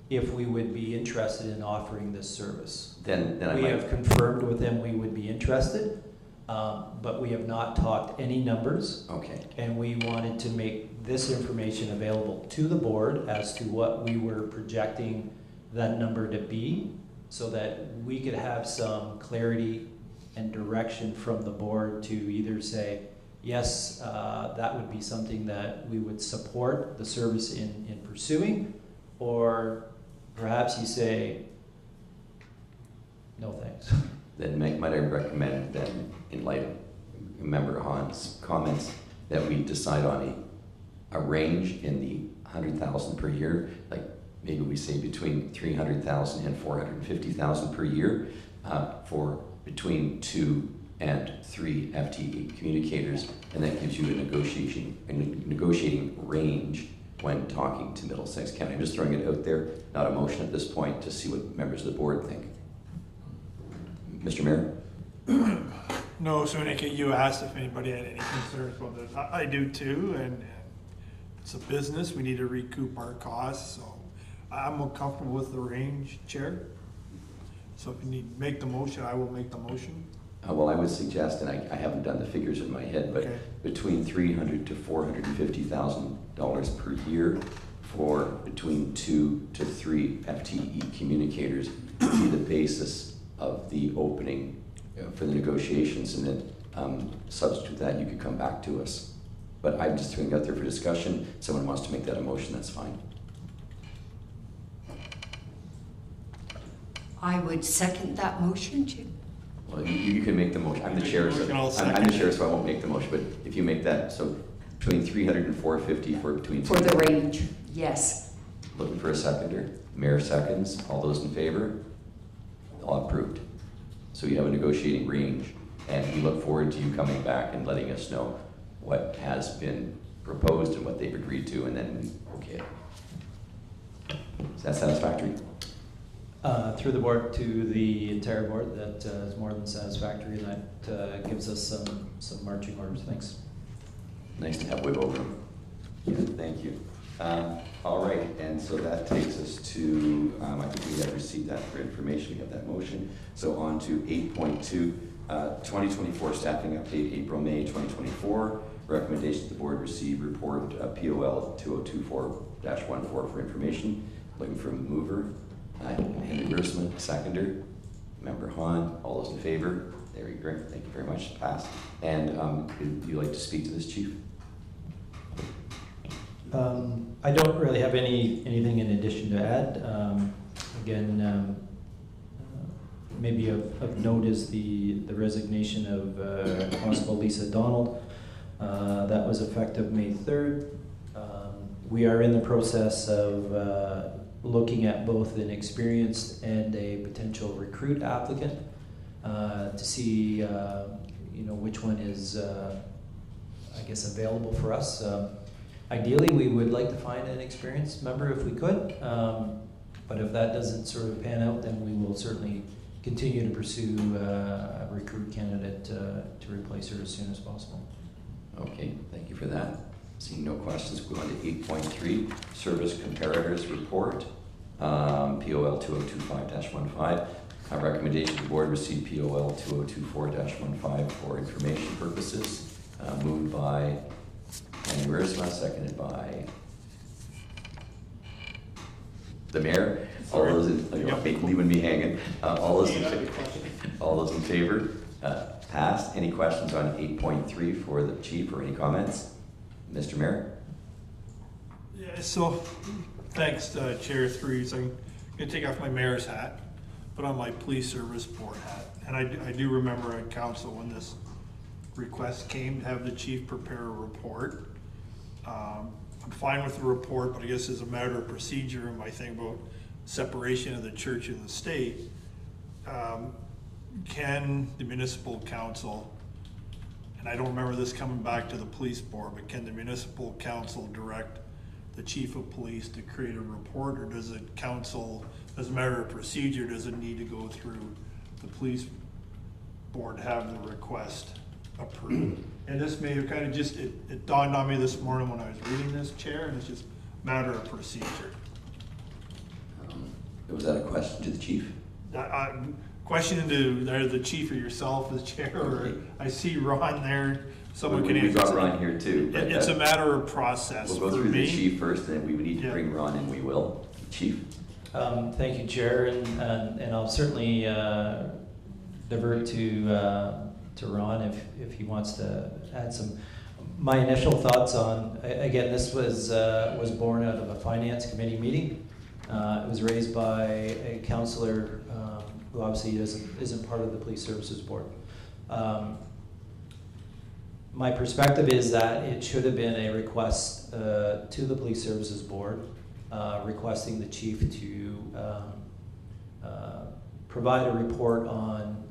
if we would be interested in offering this service. Then I We might... have confirmed with them we would be interested, but we have not talked any numbers. Okay. And we wanted to make this information available to the board as to what we were projecting that number to be, so that we could have some clarity and direction from the board to either say, yes, that would be something that we would support the service in pursuing, or perhaps you say, no thanks. Then might I recommend that, in light of Member Hahn's comments, that we decide on a range in the 100,000 per year, like maybe we say between 300,000 and 450,000 per year for between 2 and 3 FTE communicators, and that gives you a negotiating range when talking to Middlesex County. I'm just throwing it out there, not a motion at this point, to see what members of the board think. Mr. Mayor? No, Sunika, you asked if anybody had any concerns about this. I do too, and it's a business. We need to recoup our costs, so I'm more comfortable with the range, Chair. So if you need to make the motion, I will make the motion. Well, I would suggest, and I haven't done the figures in my head, but Okay. between $300,000 to $450,000 per year for between 2 to 3 FTE communicators would be the basis of the opening for the negotiations, and then substitute that, you could come back to us. But I'm just throwing it out there for discussion. If someone wants to make that a motion, that's fine. I would second that motion too. Well, you can make the motion. I'm the chair, so I'm the chair, so I won't make the motion. But if you make that, so between 300 and 450 for between 2. For the range, yes. Looking for a seconder. Mayor seconds. All those in favor? All approved. So you have a negotiating range, and we look forward to you coming back and letting us know what has been proposed and what they've agreed to, and then okay. Is that satisfactory? Through the board to the entire board, that is more than satisfactory, and that gives us some marching orders. Thanks. Nice to have wiggle room. Yeah, thank you. All right, and so that takes us to, I think we have received that for information. We have that motion. So on to 8.2, 2024 staffing update, April-May 2024. Recommendation that the board receive report POL 2024-14 for information. Looking for a mover. Henry Gersman, seconder. Member Hahn, all those in favor? There you go. Thank you very much. Passed. And would you like to speak to this, Chief? I don't really have anything in addition to add. Again, maybe of note is the resignation of Constable Lisa Donald. That was effective May 3rd. We are in the process of looking at both an experienced and a potential recruit applicant to see which one is I guess available for us. Ideally, we would like to find an experienced member if we could, but if that doesn't sort of pan out, then we will certainly continue to pursue a recruit candidate to replace her as soon as possible. Okay, thank you for that. Seeing no questions, go on to 8.3, Service Comparators Report, POL 2025-15. Recommendation the board receive POL 2024-15 for information purposes. Moved by Annie Wiersma, seconded by the mayor. All those in, leaving me hanging. All those in favor? Passed. Any questions on 8.3 for the chief or any comments? Mr. Mayor? Yeah, so thanks, Chair, through you. So I'm going to take off my mayor's hat, put on my police service board hat. And I do remember at council when this request came to have the chief prepare a report. I'm fine with the report, but I guess as a matter of procedure and my thing about separation of the church and the state, can the municipal council, and I don't remember this coming back to the police board, but can the municipal council direct the chief of police to create a report, or does it council, as a matter of procedure, does it need to go through the police board to have the request approved? And this may have kind of just, it dawned on me this morning when I was reading this, Chair, and it's just a matter of procedure. Was that a question to the chief? Question to either the chief or yourself as chair, or I see Ron there. Someone can We've answer. got Ron here too. But It's a matter of process. We'll go for through me. the chief first, and then we would need to Yeah. bring Ron in. We will. Chief? Thank you, Chair, and I'll certainly divert to Ron if he wants to add some. My initial thoughts on, again, this was born out of a finance committee meeting. It was raised by a councillor who obviously isn't part of the police services board. My perspective is that it should have been a request to the police services board requesting the chief to provide a report on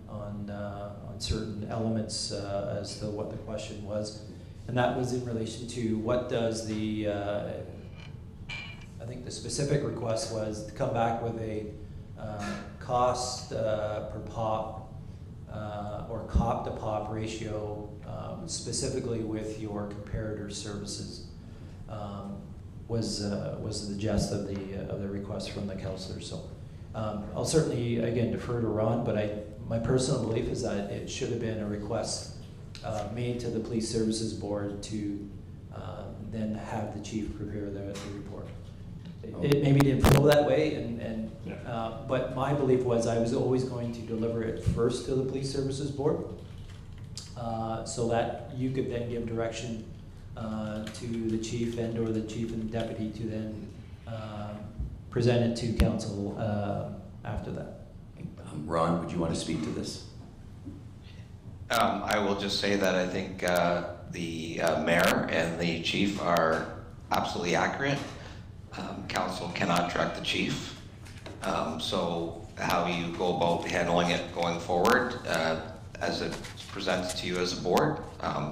certain elements as to what the question was, and that was in relation to what does the I think the specific request was to come back with a cost per pop or cop to pop ratio, specifically with your comparator services, was the gist of the request from the councillor. So I'll certainly again defer to Ron, but my personal belief is that it should have been a request made to the police services board to then have the chief prepare the report. It maybe didn't flow that way, but my belief was I was always going to deliver it first to the police services board, so that you could then give direction to the chief and or the chief and deputy to then present it to council after that. Ron, would you want to speak to this? I will just say that I think the mayor and the chief are absolutely accurate. Council cannot direct the chief. So how you go about handling it going forward, as it's presented to you as a board,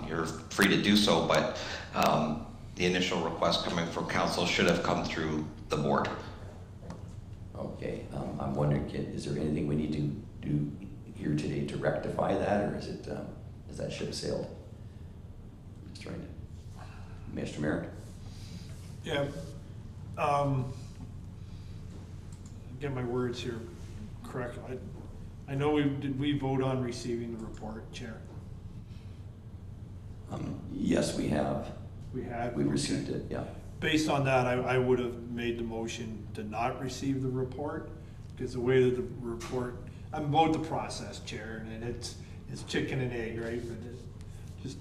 you're free to do so, but the initial request coming from council should have come through the board. Okay, I'm wondering, is there anything we need to do here today to rectify that, or is it has that ship sailed? Just trying to, Mr. Mayor. Yeah. Get my words here correct. I know did we vote on receiving the report, Chair? Yes, we have. We had. We received it. Yeah. Based on that, I would have made the motion to not receive the report, because the way that the report, I'm about the process, Chair, and it's chicken and egg, right? But just,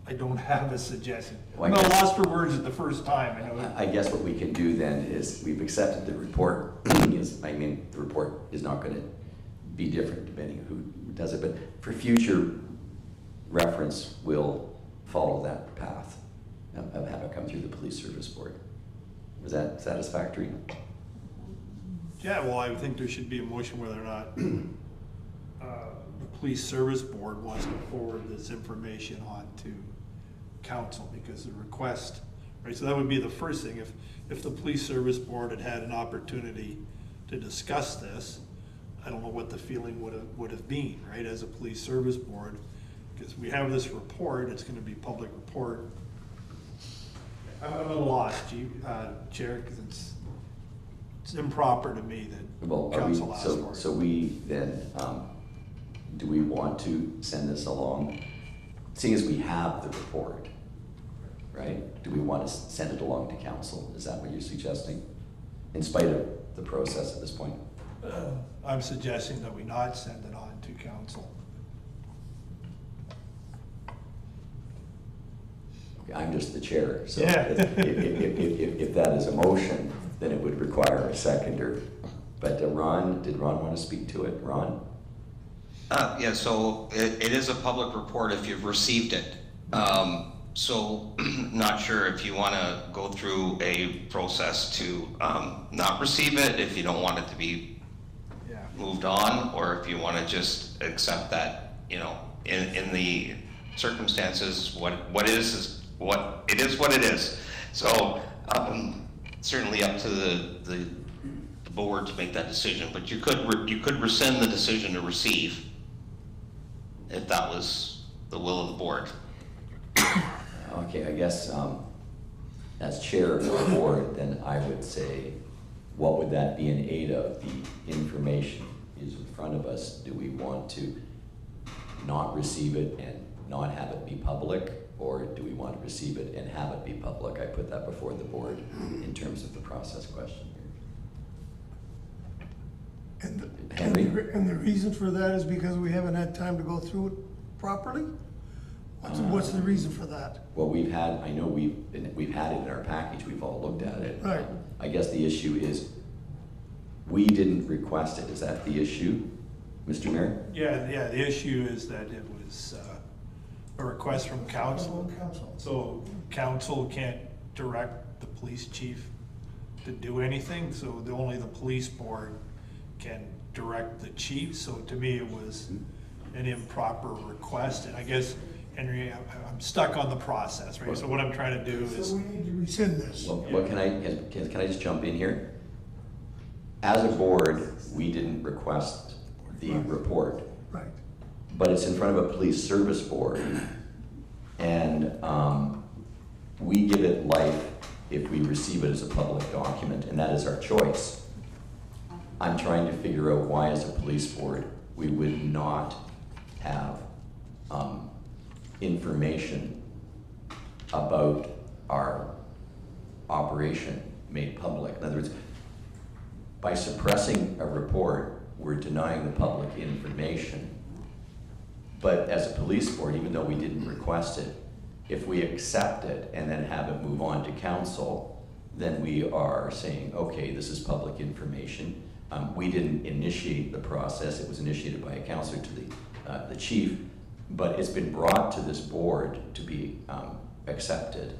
I don't have a suggestion. Well, I'm at a loss for words at the first time. I guess what we can do then is we've accepted the report. I mean, the report is not going to be different depending on who does it, but for future reference, we'll follow that path of have it come through the police service board. Was that satisfactory? Yeah, well, I think there should be a motion whether or not the police service board wants to forward this information on to council, because the request, right, so that would be the first thing. If the police service board had had an opportunity to discuss this. I don't know what the feeling would have been, right, as a police service board, because we have this report, it's gonna be public report. I'm a little lost, Chair, because it's improper to me that Well, council asked for it. so we then, do we want to send this along? Seeing as we have the report, right? Do we want to send it along to council? Is that what you're suggesting? In spite of the process at this point? I'm suggesting that we not send it on to council. Okay, I'm just the chair, so Yeah. if that is a motion, then it would require a seconder. But Ron, did Ron want to speak to it? Ron? Yeah, so it is a public report if you've received it. So not sure if you want to go through a process to not receive it, if you don't want it to be moved on, or if you want to just accept that, you know, in the circumstances, what it is what it is. So certainly up to the board to make that decision, but you could rescind the decision to receive if that was the will of the board. Okay, I guess as chair of the board, then I would say, what would that be in aid of? The information is in front of us. Do we want to not receive it and not have it be public, or do we want to receive it and have it be public? I put that before the board in terms of the process question. Henry? And the reason for that is because we haven't had time to go through it properly? What's the reason for that? Well, I know we've had it in our package, we've all looked at it. Right. I guess the issue is, we didn't request it. Is that the issue, Mr. Mayor? Yeah, the issue is that it was a request from council. So council can't direct the police chief to do anything, so only the police board can direct the chief. So to me, it was an improper request, and I guess, Henry, I'm stuck on the process, right? So what I'm trying to do is. So we need to rescind this. Well, can I just jump in here? As a board, we didn't request the report, Right. but it's in front of a police service board, and we give it life if we receive it as a public document, and that is our choice. I'm trying to figure out why, as a police board, we would not have information about our operation made public. In other words, by suppressing a report, we're denying the public information. But as a police board, even though we didn't request it, if we accept it and then have it move on to council, then we are saying, okay, this is public information. We didn't initiate the process. It was initiated by a counselor to the chief, but it's been brought to this board to be accepted.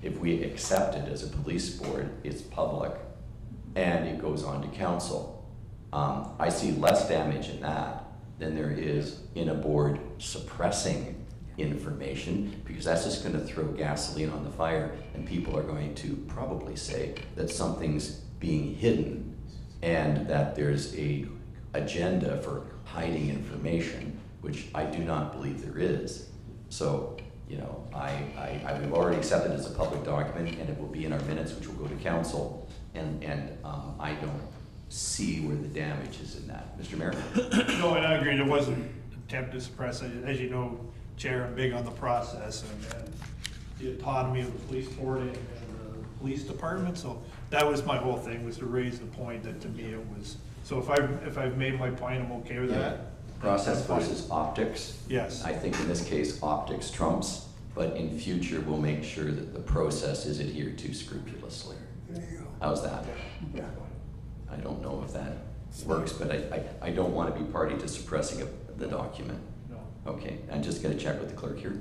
If we accept it as a police board, it's public, and it goes on to council. I see less damage in that than there is in a board suppressing information, because that's just going to throw gasoline on the fire, and people are going to probably say that something's being hidden and that there's a agenda for hiding information, which I do not believe there is. So, you know, we've already accepted it as a public document, and it will be in our minutes, which will go to council, and I don't see where the damage is in that. Mr. Mayor? No, and I agree, there wasn't an attempt to suppress it. As you know, Chair, I'm big on the process and the autonomy of the police board and the police department. So that was my whole thing, was to raise the point that to me it was, so if I've made my point, I'm okay with that. Process versus optics. Yes. I think in this case, optics trumps, but in future, we'll make sure that the process is adhered to scrupulously. There you go. How's that? Yeah. I don't know if that works, but I don't want to be party to suppressing the document. No. Okay, I'm just gonna check with the clerk here.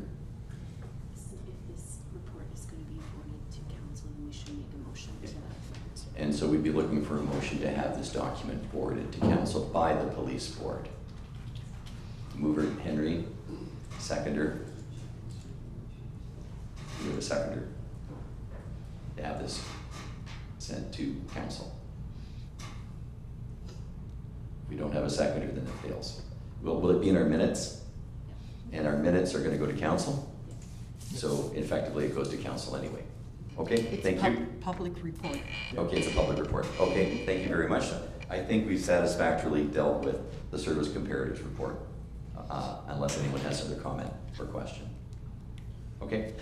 If this report is going to be forwarded to council, then we should make a motion to that. And so we'd be looking for a motion to have this document forwarded to council by the police board. Mover Henry, seconder. You have a seconder to have this sent to council. have a seconder, then it fails. Will it be in our minutes? And our minutes are gonna go to council? So effectively, it goes to council anyway. Okay, It's thank you. public report. Okay, it's a public report. Okay, thank you very much. I think we've satisfactorily dealt with the service comparatives report, unless anyone has another comment or question. Okay?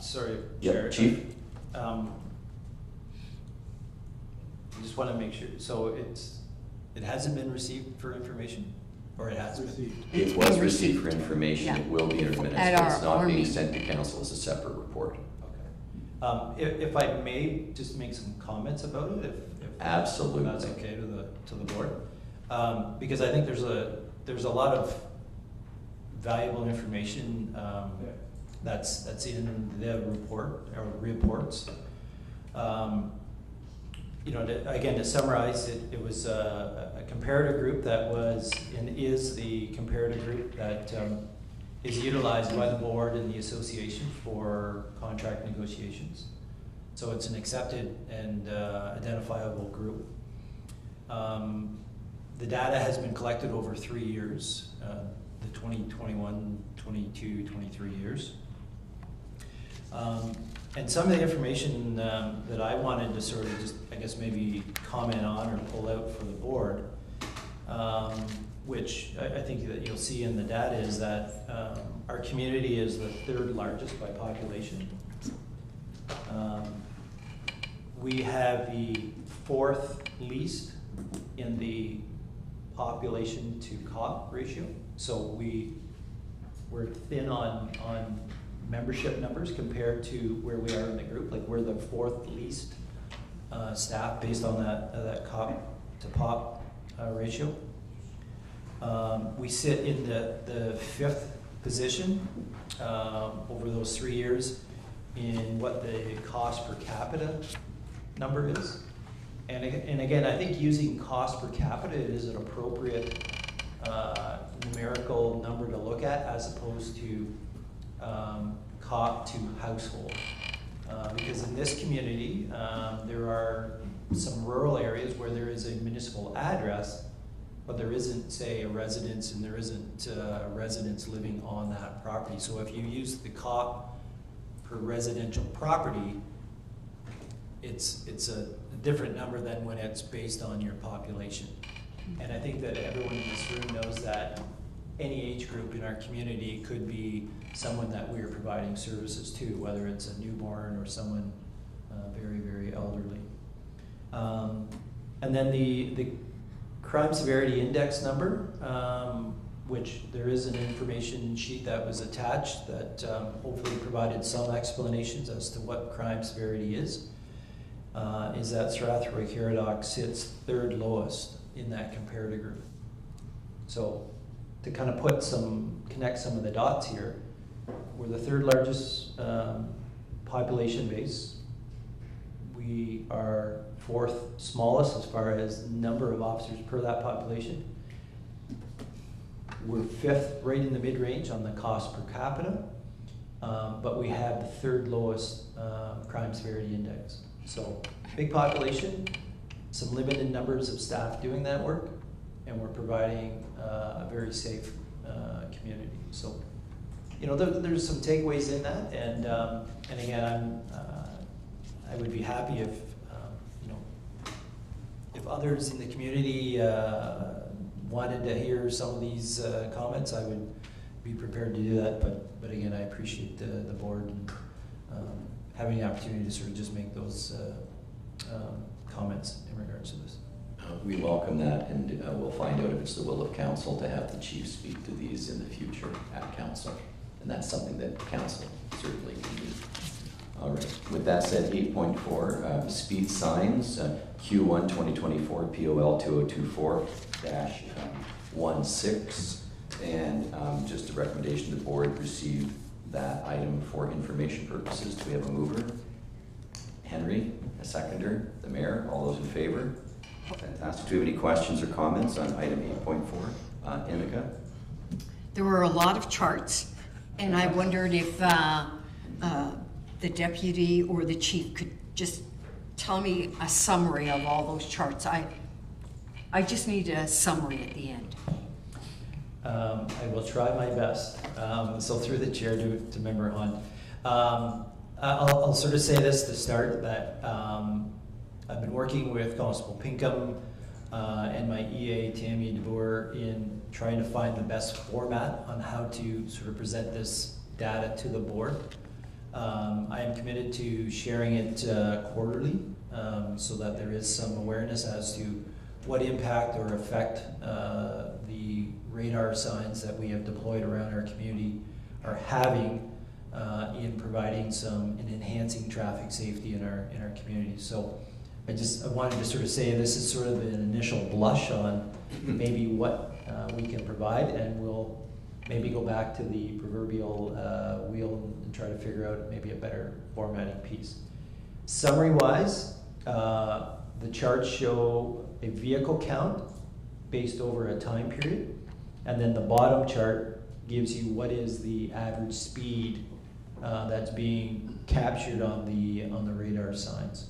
Sorry, Yeah, Chair. Chief? I just want to make sure, so it hasn't been received for information, or it has been? It was received for information. Yeah. It will be in our minutes, At but it's our not being meeting. sent to council as a separate report. Okay. If I may just make some comments about it, if Absolutely. that's okay to the board, because I think there's a lot of valuable information that's in the report or reports. You know, again, to summarize, it was a comparative group that was and is the comparative group that is utilized by the board and the association for contract negotiations. So it's an accepted and identifiable group. The data has been collected over 3 years, the 2021, 22, 23 years. And some of the information that I wanted to sort of just, I guess, maybe comment on or pull out for the board, which I think that you'll see in the data, is that our community is the 3rd largest by population. We have the 4th least in the population to COP ratio. So we're thin on membership numbers compared to where we are in the group. Like, we're the 4th least staff based on that COP to POP ratio. We sit in the 5th position over those 3 years in what the cost per capita number is. And again, I think using cost per capita is an appropriate numerical number to look at, as opposed to COP to household. Because in this community, there are some rural areas where there is a municipal address, but there isn't, say, a residence, and there isn't residents living on that property. So if you use the COP per residential property, it's a different number than when it's based on your population. And I think that everyone in this room knows that any age group in our community could be someone that we are providing services to, whether it's a newborn or someone very, very elderly. And then the crime severity index number, which there is an information sheet that was attached that hopefully provided some explanations as to what crime severity is that Strathroy-Caradoc sits 3rd lowest in that comparative group. So to kind of connect some of the dots here, we're the 3rd largest population base. We are 4th smallest as far as number of officers per that population. We're 5th right in the mid-range on the cost per capita, but we have the 3rd lowest crime severity index. So big population, some limited numbers of staff doing that work, and we're providing a very safe community. So, you know, there's some takeaways in that, and again, I would be happy if you know, if others in the community wanted to hear some of these comments, I would be prepared to do that. But again, I appreciate the board and having the opportunity to sort of just make those comments in regards to this. We welcome that, and we'll find out if it's the will of council to have the chief speak to these in the future at council. And that's something that council certainly can do. All right. With that said, 8.4, speed signs, Q1 2024 POL 2024-16. And just a recommendation, the board receive that item for information purposes. Do we have a mover? Henry, a seconder, the mayor, all those in favor? Fantastic. Do you have any questions or comments on item 8.4? Emika? There were a lot of charts, and I wondered if the deputy or the chief could just tell me a summary of all those charts. I just need a summary at the end. I will try my best. So through the chair to Member Hunt. I'll sort of say this to start, that I've been working with Constable Pinkham and my EA, Tammy DeBoer, in trying to find the best format on how to sort of present this data to the board. I am committed to sharing it quarterly so that there is some awareness as to what impact or effect the radar signs that we have deployed around our community are having in providing in enhancing traffic safety in our community. So I wanted to sort of say this is sort of an initial blush on maybe what we can provide, and we'll maybe go back to the proverbial wheel and try to figure out maybe a better formatting piece. Summary-wise, the charts show a vehicle count based over a time period, and then the bottom chart gives you what is the average speed that's being captured on the radar signs.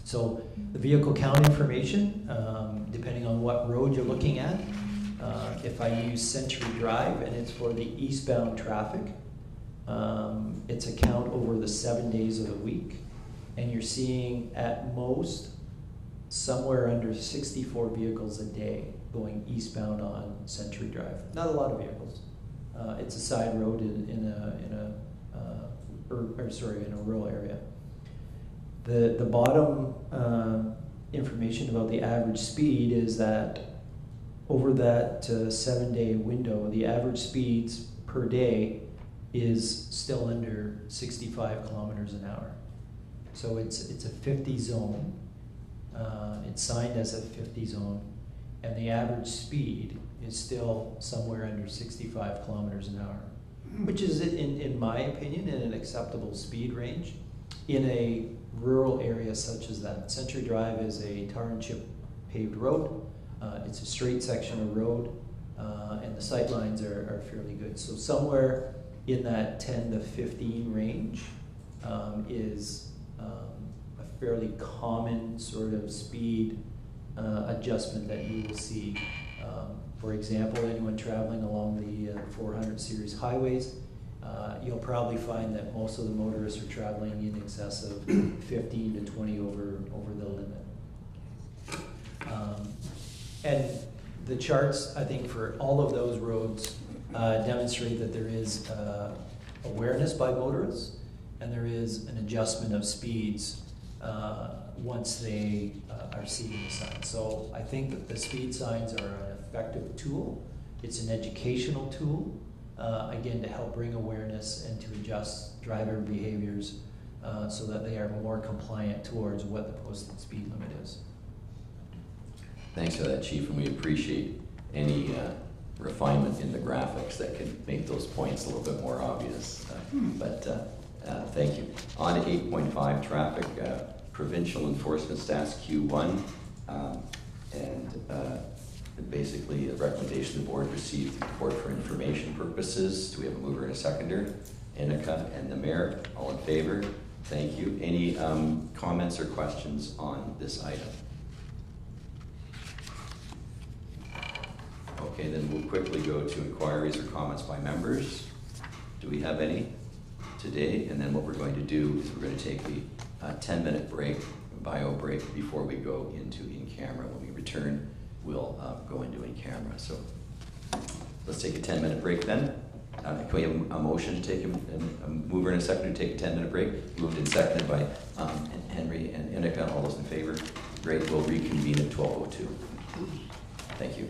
So the vehicle count information, depending on what road you're looking at, if I use Century Drive and it's for the eastbound traffic, it's a count over the 7 days of the week, and you're seeing at most somewhere under 64 vehicles a day going eastbound on Century Drive. Not a lot of vehicles. It's a side road in a rural area. The bottom information about the average speed is that over that 7 day window, the average speeds per day is still under 65 kilometers an hour. So it's a 50 zone. It's signed as a 50 zone, and the average speed is still somewhere under 65 kilometers an hour, which is, in my opinion, in an acceptable speed range in a rural area such as that. Century Drive is a tar and chip paved road. It's a straight section of road, and the sight lines are fairly good. So somewhere in that 10 to 15 range is a fairly common sort of speed adjustment that you will see. For example, anyone traveling along the 400 series highways, you'll probably find that most of the motorists are traveling in excess of 15 to 20 over the limit. And the charts, I think, for all of those roads demonstrate that there is awareness by motorists, and there is an adjustment of speeds once they are seeing the signs. So I think that the speed signs are an effective tool. It's an educational tool, again, to help bring awareness and to adjust driver behaviors so that they are more compliant towards what the posted speed limit is. Thanks for that, Chief, and we appreciate any refinement in the graphics that can make those points a little bit more obvious. Thank you. On to 8.5, traffic, provincial enforcement stats Q1, basically a recommendation the board received the report for information purposes. Do we have a mover and a seconder? Inika and the mayor, all in favor? Thank you. Any comments or questions on this item? Okay, then we'll quickly go to inquiries or comments by members. Do we have any today? And then what we're going to do is we're going to take a 10-minute break, bio break, before we go into in-camera. When we return, we'll go into in-camera. So let's take a 10-minute break then. Can we have a motion to take a mover and a seconder to take a 10-minute break? Moved and seconded by Henry and Inika. All those in favor? Great. We'll reconvene at 12:02. Thank you.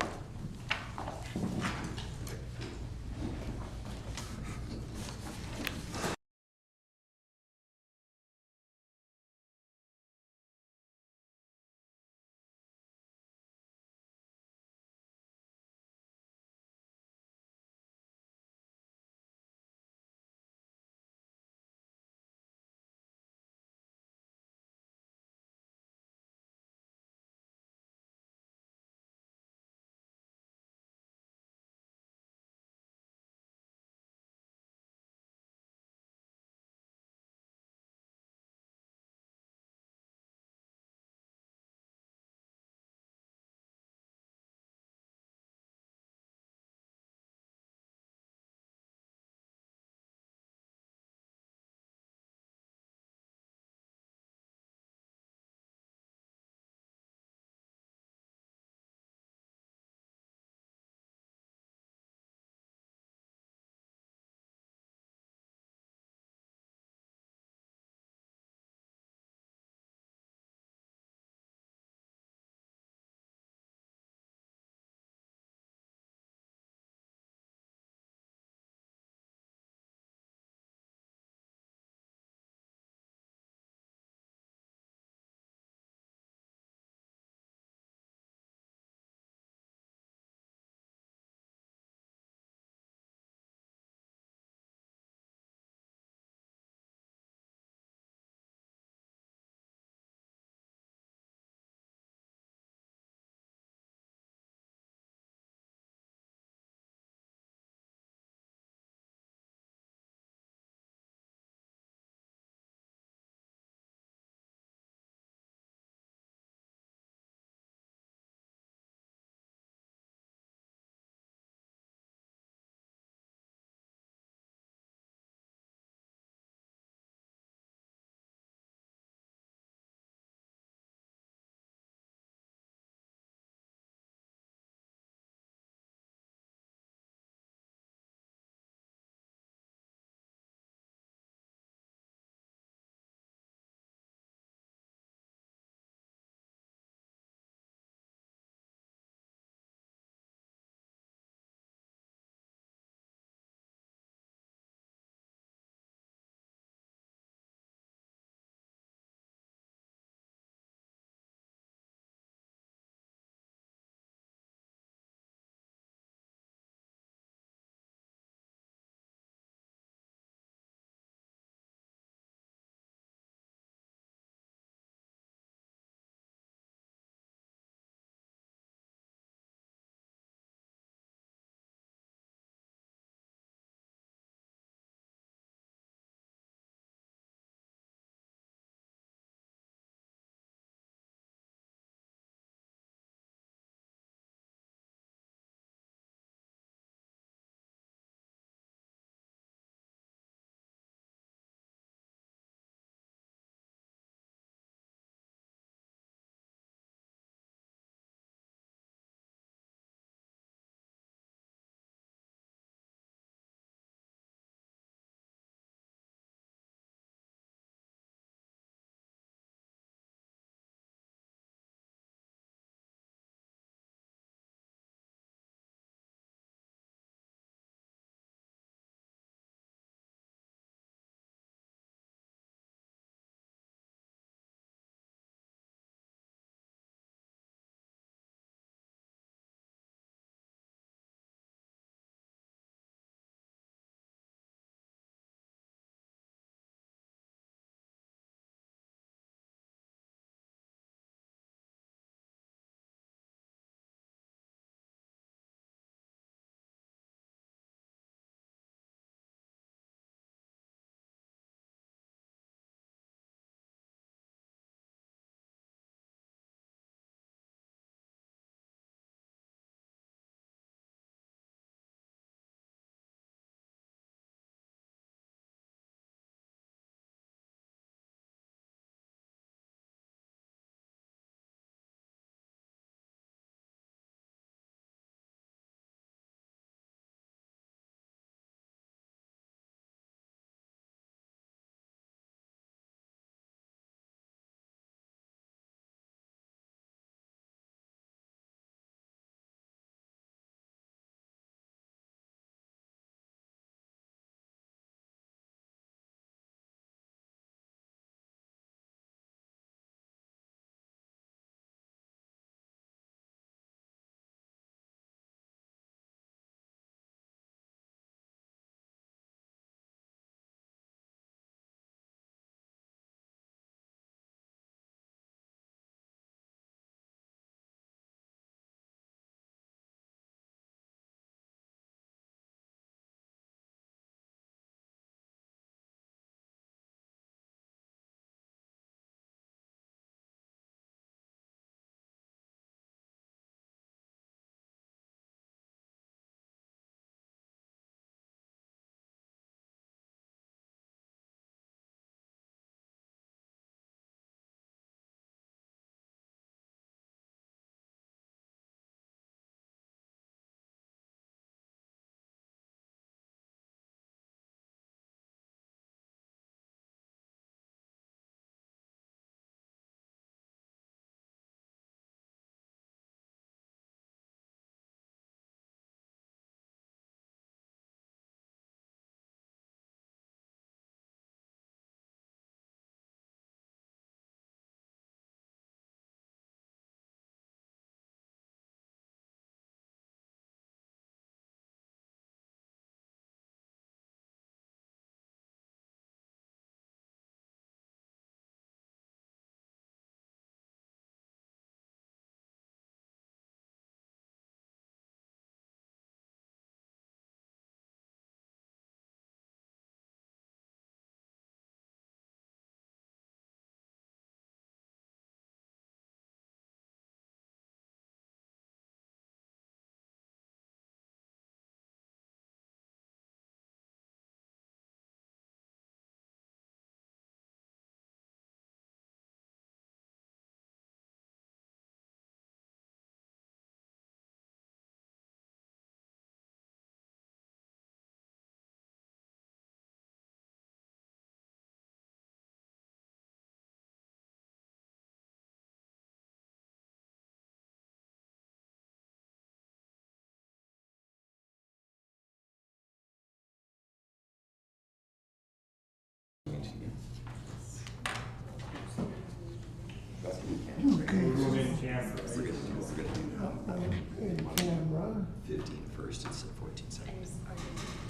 in camera. 15 first, it's 14 seconds. And are they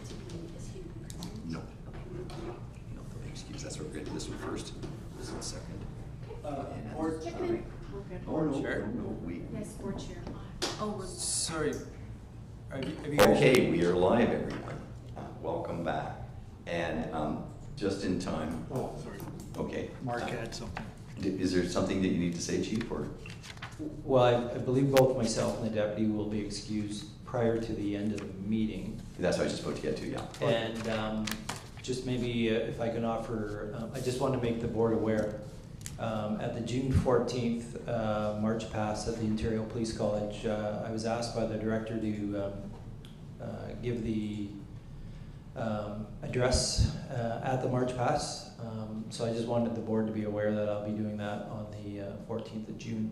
to be, is he present? No. Okay. No, excuse, that's what we're gonna do this one first, this one second. Board, Check it in. We're good. Oh, no, Chair? no, we. Yes, board chair. Oh, we're. sorry. Have you guys- Okay, we are live, everyone. Welcome back. And just in time. Oh, sorry. Okay. Mark had something. Is there something that you need to say, Chief, or? Well, I believe both myself and the deputy will be excused prior to the end of the meeting. That's what I was just about to get to, yeah. And just maybe if I can offer, I just want to make the board aware, at the June 14th March Pass at the Ontario Police College, I was asked by the director to give the address at the March Pass. So I just wanted the board to be aware that I'll be doing that on the 14th of June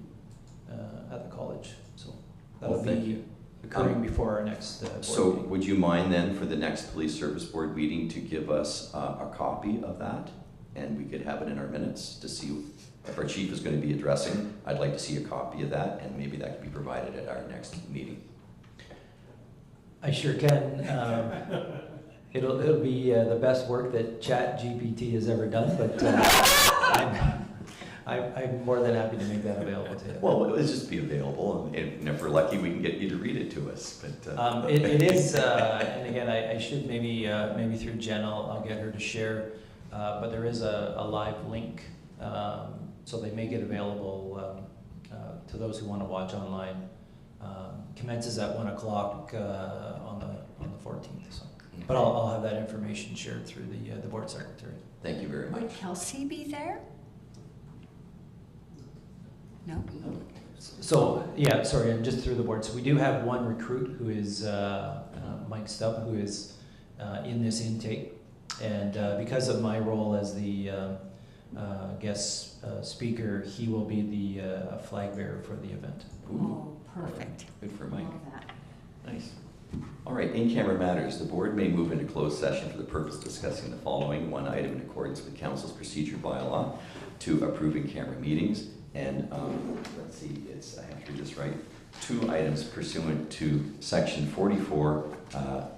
at the college. So that'll Well, thank be you. occurring before our next board So meeting. would you mind then for the next Police Service Board meeting to give us a copy of that? And we could have it in our minutes to see if our chief is going to be addressing. I'd like to see a copy of that, and maybe that could be provided at our next meeting. I sure can. It'll be the best work that ChatGPT has ever done, but I'm more than happy to make that available to you. Well, it'll just be available, and if we're lucky, we can get you to read it to us. But It is, and again, I should maybe through Jen, I'll get her to share, but there is a live link, so they make it available to those who want to watch online. Commences at 1 o'clock on the 14th. So. But I'll have that information shared through the board secretary. Thank you very much. Would Kelsey be there? No? So, yeah, sorry, and just through the board. So we do have one recruit who is Mike Stubb, who is in this intake. And because of my role as the guest speaker, he will be the flag bearer for the event. Oh, perfect. Good for Mike. Love that. Nice. All right, in-camera matters. The board may move into closed session for the purpose of discussing the following. One item in accordance with council's procedure bylaw to approve in-camera meetings. And let's see, I have to read this right. 2 items pursuant to section 44,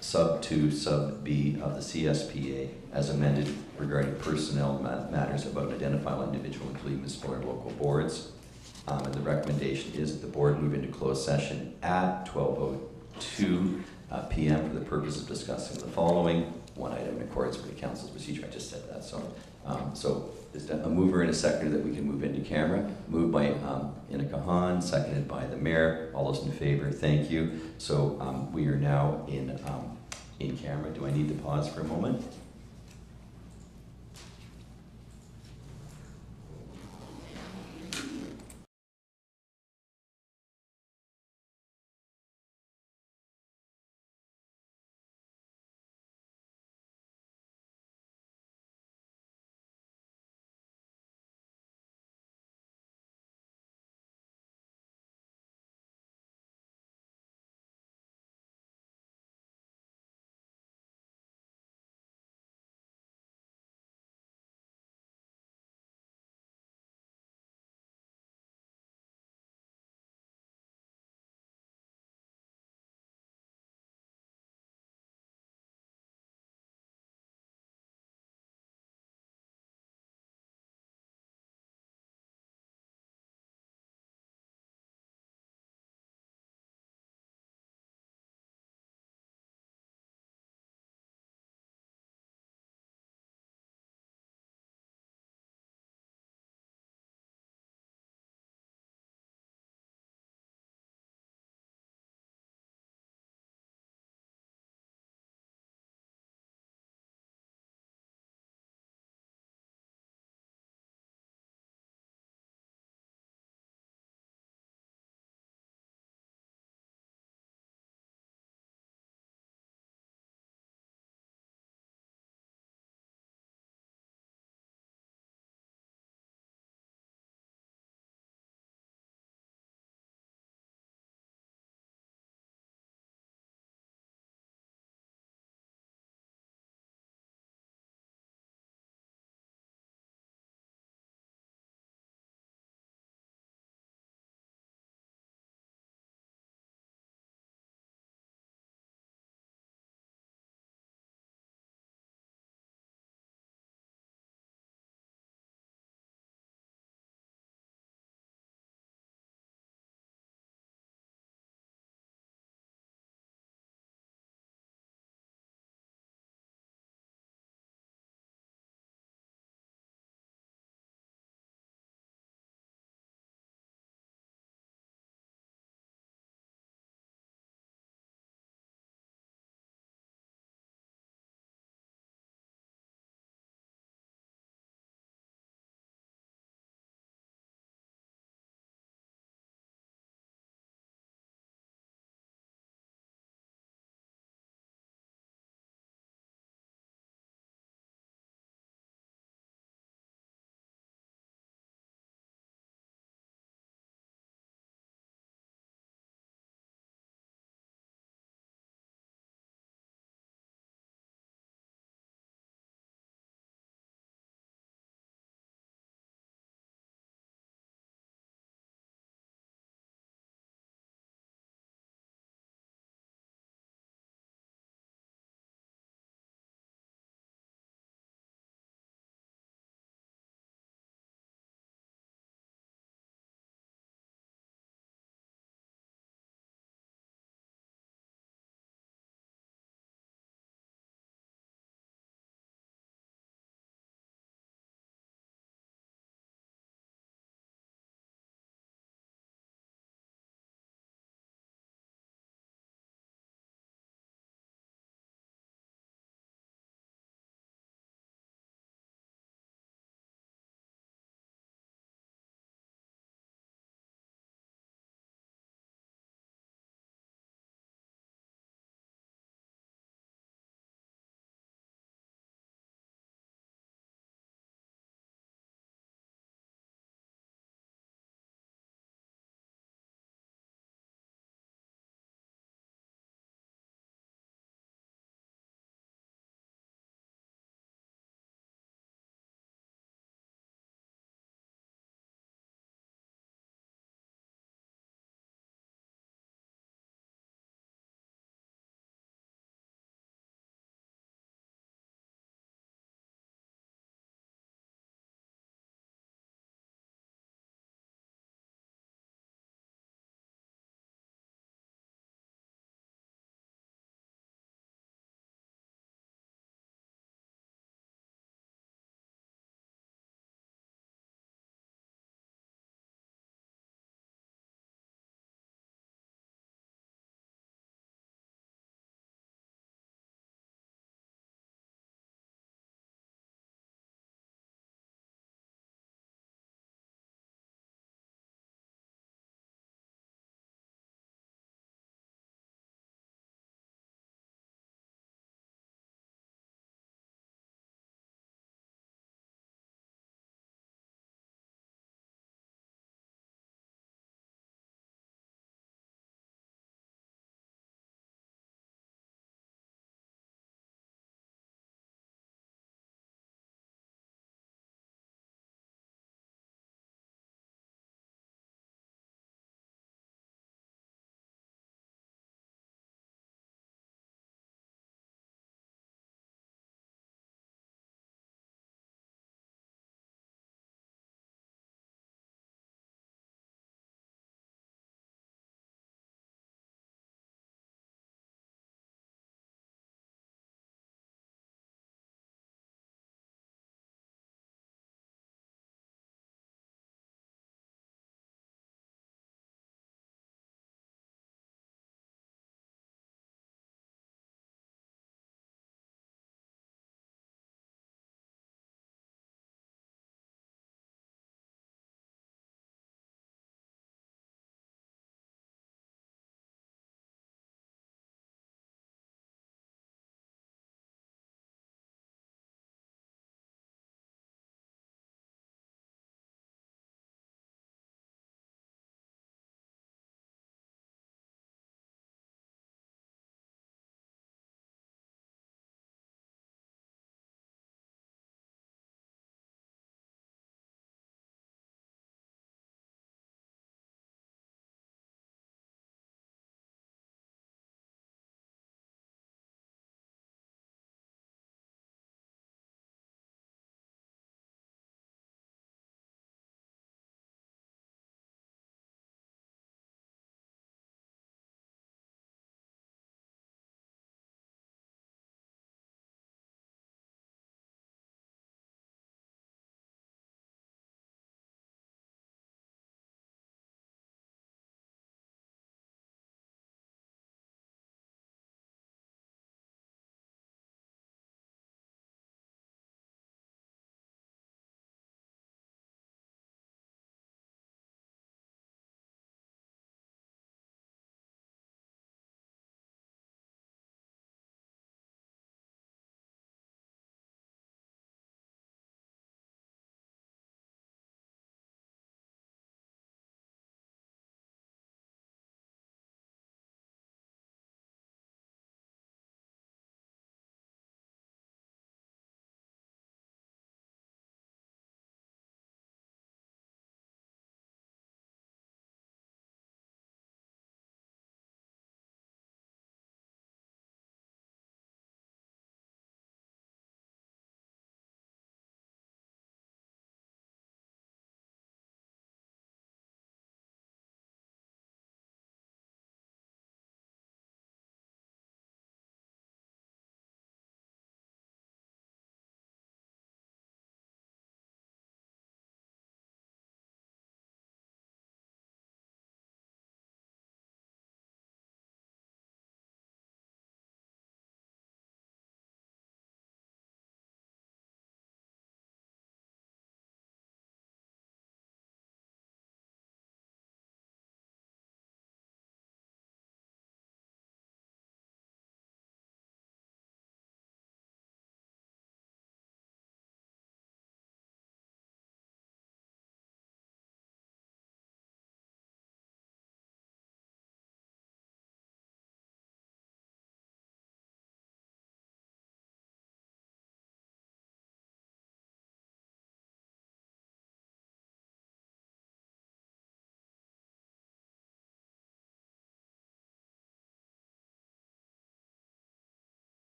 sub 2, sub B of the CSPA as amended regarding personnel matters about an identifiable individual, including municipal and local boards. And the recommendation is that the board move into closed session at 12:02 p.m. for the purpose of discussing the following. One item in accordance with the council's procedure. I just said that. So is that a mover and a seconder that we can move into camera? Moved by Inika Hahn, seconded by the mayor. All those in favor, thank you. So we are now in camera. Do I need to pause for a moment?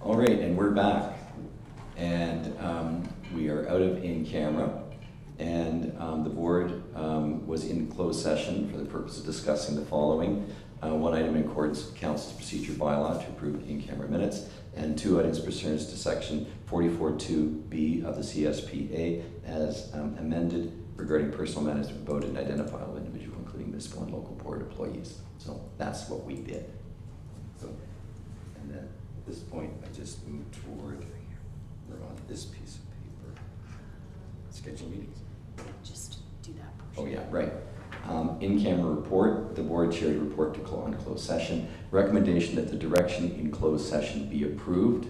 All right, and we're back. And we are out of in camera. And the board was in closed session for the purpose of discussing the following. One item in accordance with Council's procedure bylaw to approve in-camera minutes, and 2 items pursuant to section 44.2B of the CSPA as amended regarding personal matters about an identifiable individual, including municipal and local board employees. So that's what we did. So, and then at this point, I just moved toward, we're on this piece of paper. Schedule meetings. Just do that Oh, portion. yeah, right. In-camera report, the board chair to report to on closed session. Recommendation that the direction in closed session be approved.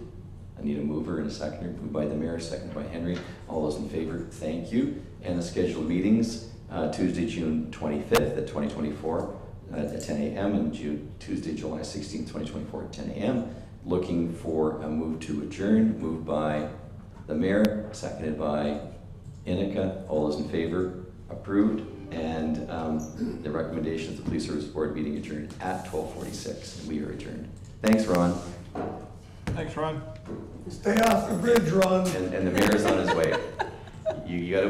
I need a mover and a seconder. Moved by the mayor, seconded by Henry. All those in favor, thank you. And the scheduled meetings, Tuesday, June 25th at 2024 at 10 a.m. and Tuesday, July 16th, 2024 at 10 a.m. Looking for a move to adjourn. Moved by the mayor, seconded by Inika. All those in favor, approved. And the recommendation of the Police Service Board meeting adjourned at 12:46. We are adjourned. Thanks, Ron. Thanks, Ron. Stay off the bridge, Ron. And the mayor's on his way. You got to